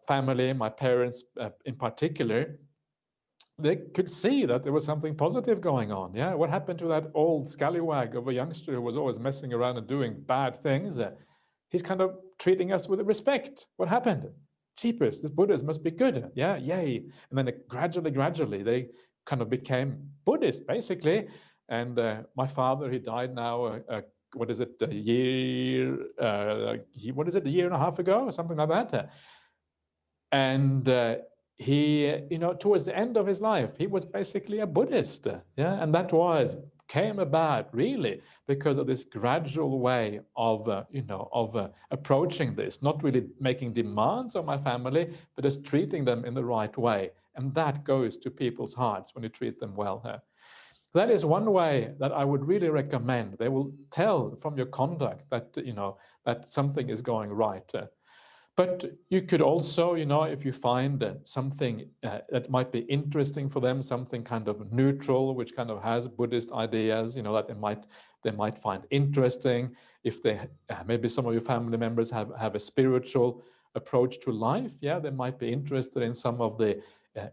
family, my parents in particular, they could see that there was something positive going on. Yeah, what happened to that old scallywag of a youngster who was always messing around and doing bad things? He's kind of treating us with respect. What happened? Jeepers, this Buddhist must be good. Yeah, yay. And then gradually, they kind of became Buddhist, basically. And my father, he died now, what is it, a year and a half ago, or something like that. And he, you know, towards the end of his life, he was basically a Buddhist. Yeah, and that came about really because of this gradual way of, approaching this, not really making demands on my family, but just treating them in the right way. And that goes to people's hearts when you treat them well. That is one way that I would really recommend. They will tell from your conduct that, you know, that something is going right. But you could also, you know, if you find something that might be interesting for them, something kind of neutral, which kind of has Buddhist ideas, you know, that they might find interesting. If they maybe some of your family members have a spiritual approach to life, yeah, they might be interested in some of the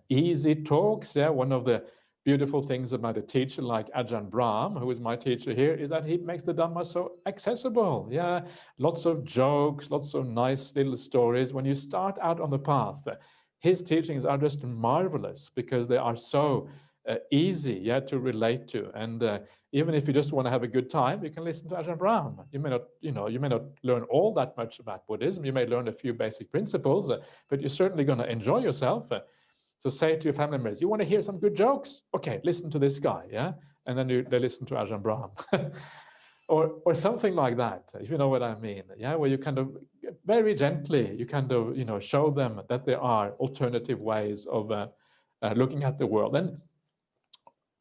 easy talks. Yeah, one of the beautiful things about a teacher like Ajahn Brahm, who is my teacher here, is that he makes the Dhamma so accessible. Yeah, lots of jokes, lots of nice little stories. When you start out on the path, his teachings are just marvelous because they are so easy, yeah, to relate to. And even if you just want to have a good time, you can listen to Ajahn Brahm. You may not, you know, you may not learn all that much about Buddhism. You may learn a few basic principles, but you're certainly going to enjoy yourself. So say to your family members, you want to hear some good jokes? Okay, listen to this guy, yeah? And then they listen to Ajahn Brahm. or something like that, if you know what I mean, yeah? Where you kind of very gently, you kind of, you know, show them that there are alternative ways of looking at the world. And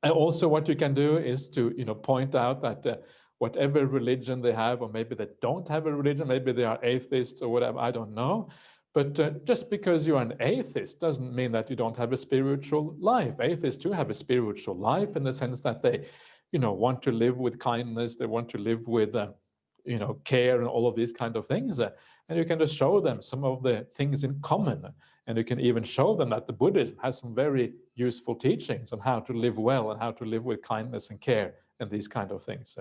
And also what you can do is to, point out that whatever religion they have, or maybe they don't have a religion, maybe they are atheists or whatever, I don't know. But just because you're an atheist doesn't mean that you don't have a spiritual life. Atheists do have a spiritual life in the sense that they, want to live with kindness, they want to live with, care and all of these kind of things. And you can just show them some of the things in common. And you can even show them that the Buddhism has some very useful teachings on how to live well and how to live with kindness and care and these kind of things.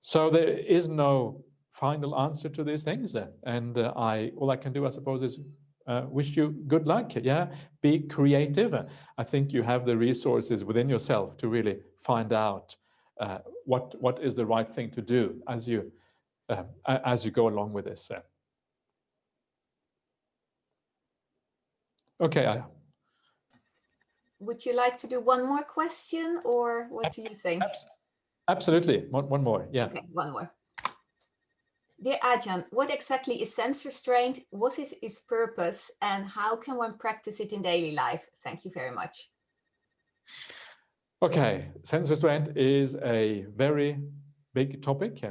So there is no final answer to these things. And all I can do, I suppose, is wish you good luck. Yeah, be creative. I think you have the resources within yourself to really find out what is the right thing to do as you go along with this. Okay.
Would you like to do one more question, or what do you think?
Absolutely. One more. Yeah.
Okay, one more. Dear Ajahn, what exactly is sense restraint? What is its purpose, and how can one practice it in daily life? Thank you very much.
Okay, sense restraint is a very big topic.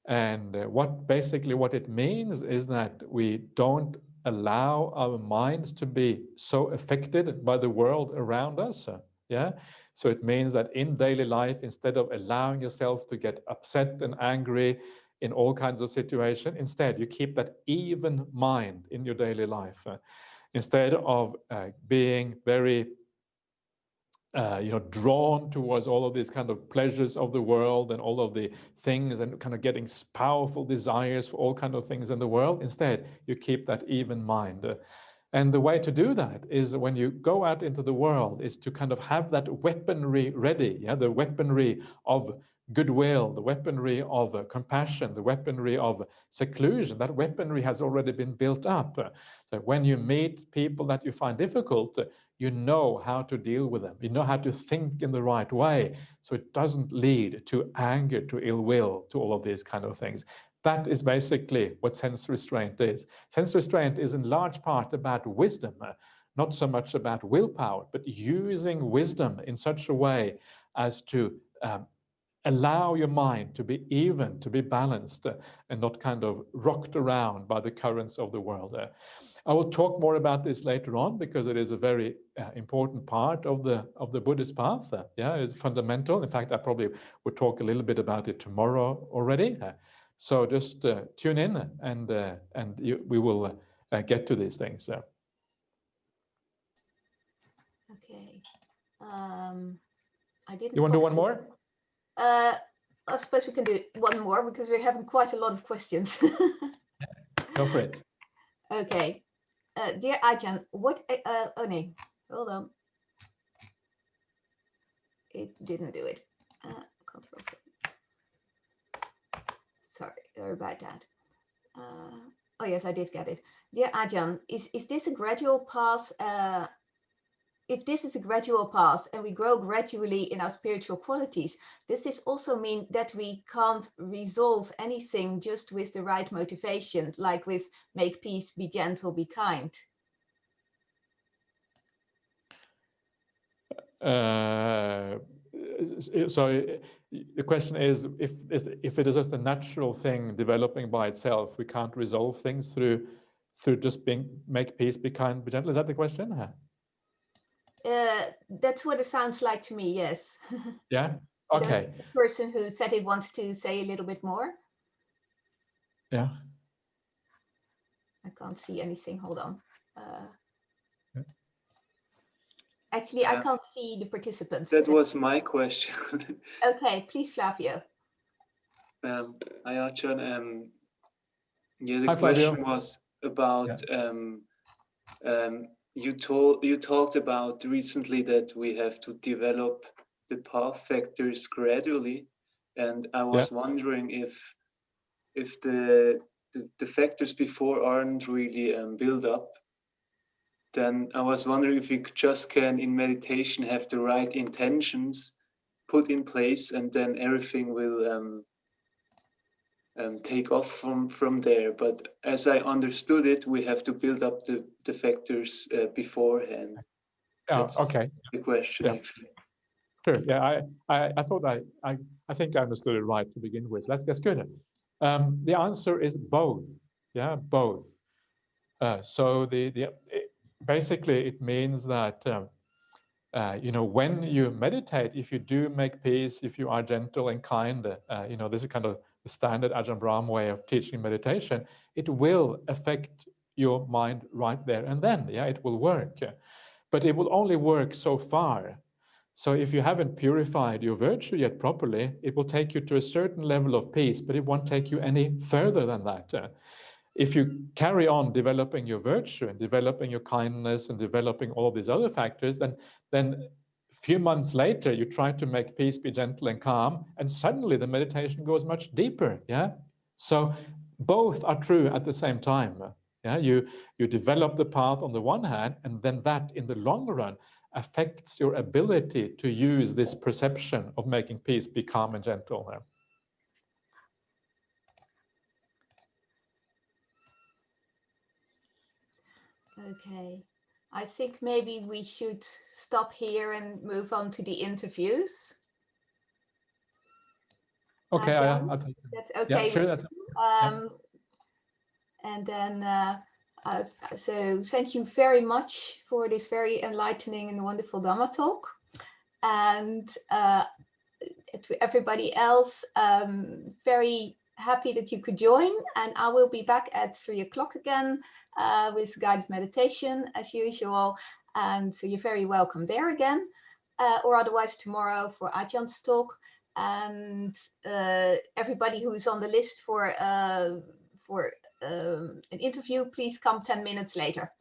And what it means is that we don't allow our minds to be so affected by the world around us. Yeah. So it means that in daily life, instead of allowing yourself to get upset and angry in all kinds of situations, instead you keep that even mind in your daily life. Instead of being very drawn towards all of these kind of pleasures of the world and all of the things and kind of getting powerful desires for all kind of things in the world. Instead, you keep that even mind. And the way to do that is when you go out into the world is to kind of have that weaponry ready, the weaponry of goodwill, the weaponry of compassion, the weaponry of seclusion. That weaponry has already been built up. So when you meet people that you find difficult, you know how to deal with them. You know how to think in the right way, so it doesn't lead to anger, to ill will, to all of these kind of things. That is basically what sense restraint is. Sense restraint is in large part about wisdom, not so much about willpower, but using wisdom in such a way as to allow your mind to be even, to be balanced, and not kind of rocked around by the currents of the world. I will talk more about this later on because it is a very important part of the Buddhist path. It's fundamental. In fact, I probably will talk a little bit about it tomorrow already. So just tune in and we will get to these things.
Okay. I didn't.
You want to do one more?
I suppose we can do one more because we're having quite a lot of questions.
Go for it.
Okay. Dear Ajahn, what... oh no, hold on. It didn't do it. Control. Sorry about that. Oh yes, I did get it. Dear Ajahn, is this a gradual path? If this is a gradual path and we grow gradually in our spiritual qualities, does this also mean that we can't resolve anything just with the right motivation, like with make peace, be gentle, be kind?
So the question is, if it is just a natural thing developing by itself, we can't resolve things through just make peace, be kind, be gentle. Is that the question?
That's what it sounds like to me. Yes.
Yeah. Okay.
The person who said it wants to say a little bit more.
Yeah.
I can't see anything. Hold on. Actually, I can't see the participants.
That was my question.
Okay, please, Flavio.
Hi, Ajahn. The
Hi,
question
Flavio.
was about you talked about recently that we have to develop the path factors gradually, and I was wondering if the factors before aren't really built up. Then I was wondering if we just can, in meditation, have the right intentions put in place, and then everything will take off from there. But as I understood it, we have to build up the factors beforehand. That's
okay.
the question, actually.
Sure. Yeah, I thought I think I understood it right to begin with. That's good. The answer is both. Yeah, both. So basically it means that you know, when you meditate, if you do make peace, if you are gentle and kind, you know, this is kind of the standard Ajahn Brahm way of teaching meditation. It will affect your mind right there and then. Yeah, it will work, but it will only work so far. So if you haven't purified your virtue yet properly, it will take you to a certain level of peace, but it won't take you any further than that. If you carry on developing your virtue and developing your kindness and developing all these other factors, then a few months later, you try to make peace, be gentle and calm, and suddenly the meditation goes much deeper. Yeah. So both are true at the same time. Yeah. You develop the path on the one hand, and then that in the long run affects your ability to use this perception of making peace, be calm and gentle.
Okay, I think maybe we should stop here and move on to the interviews.
Okay,
Ajahn, that's okay.
Yeah, sure.
With you. And then, so thank you very much for this very enlightening and wonderful Dhamma talk. And to everybody else, very happy that you could join. And I will be back at 3 o'clock again with guided meditation as usual. And so you're very welcome there again, or otherwise tomorrow for Ajahn talk. And everybody who's on the list for an interview, please come 10 minutes later.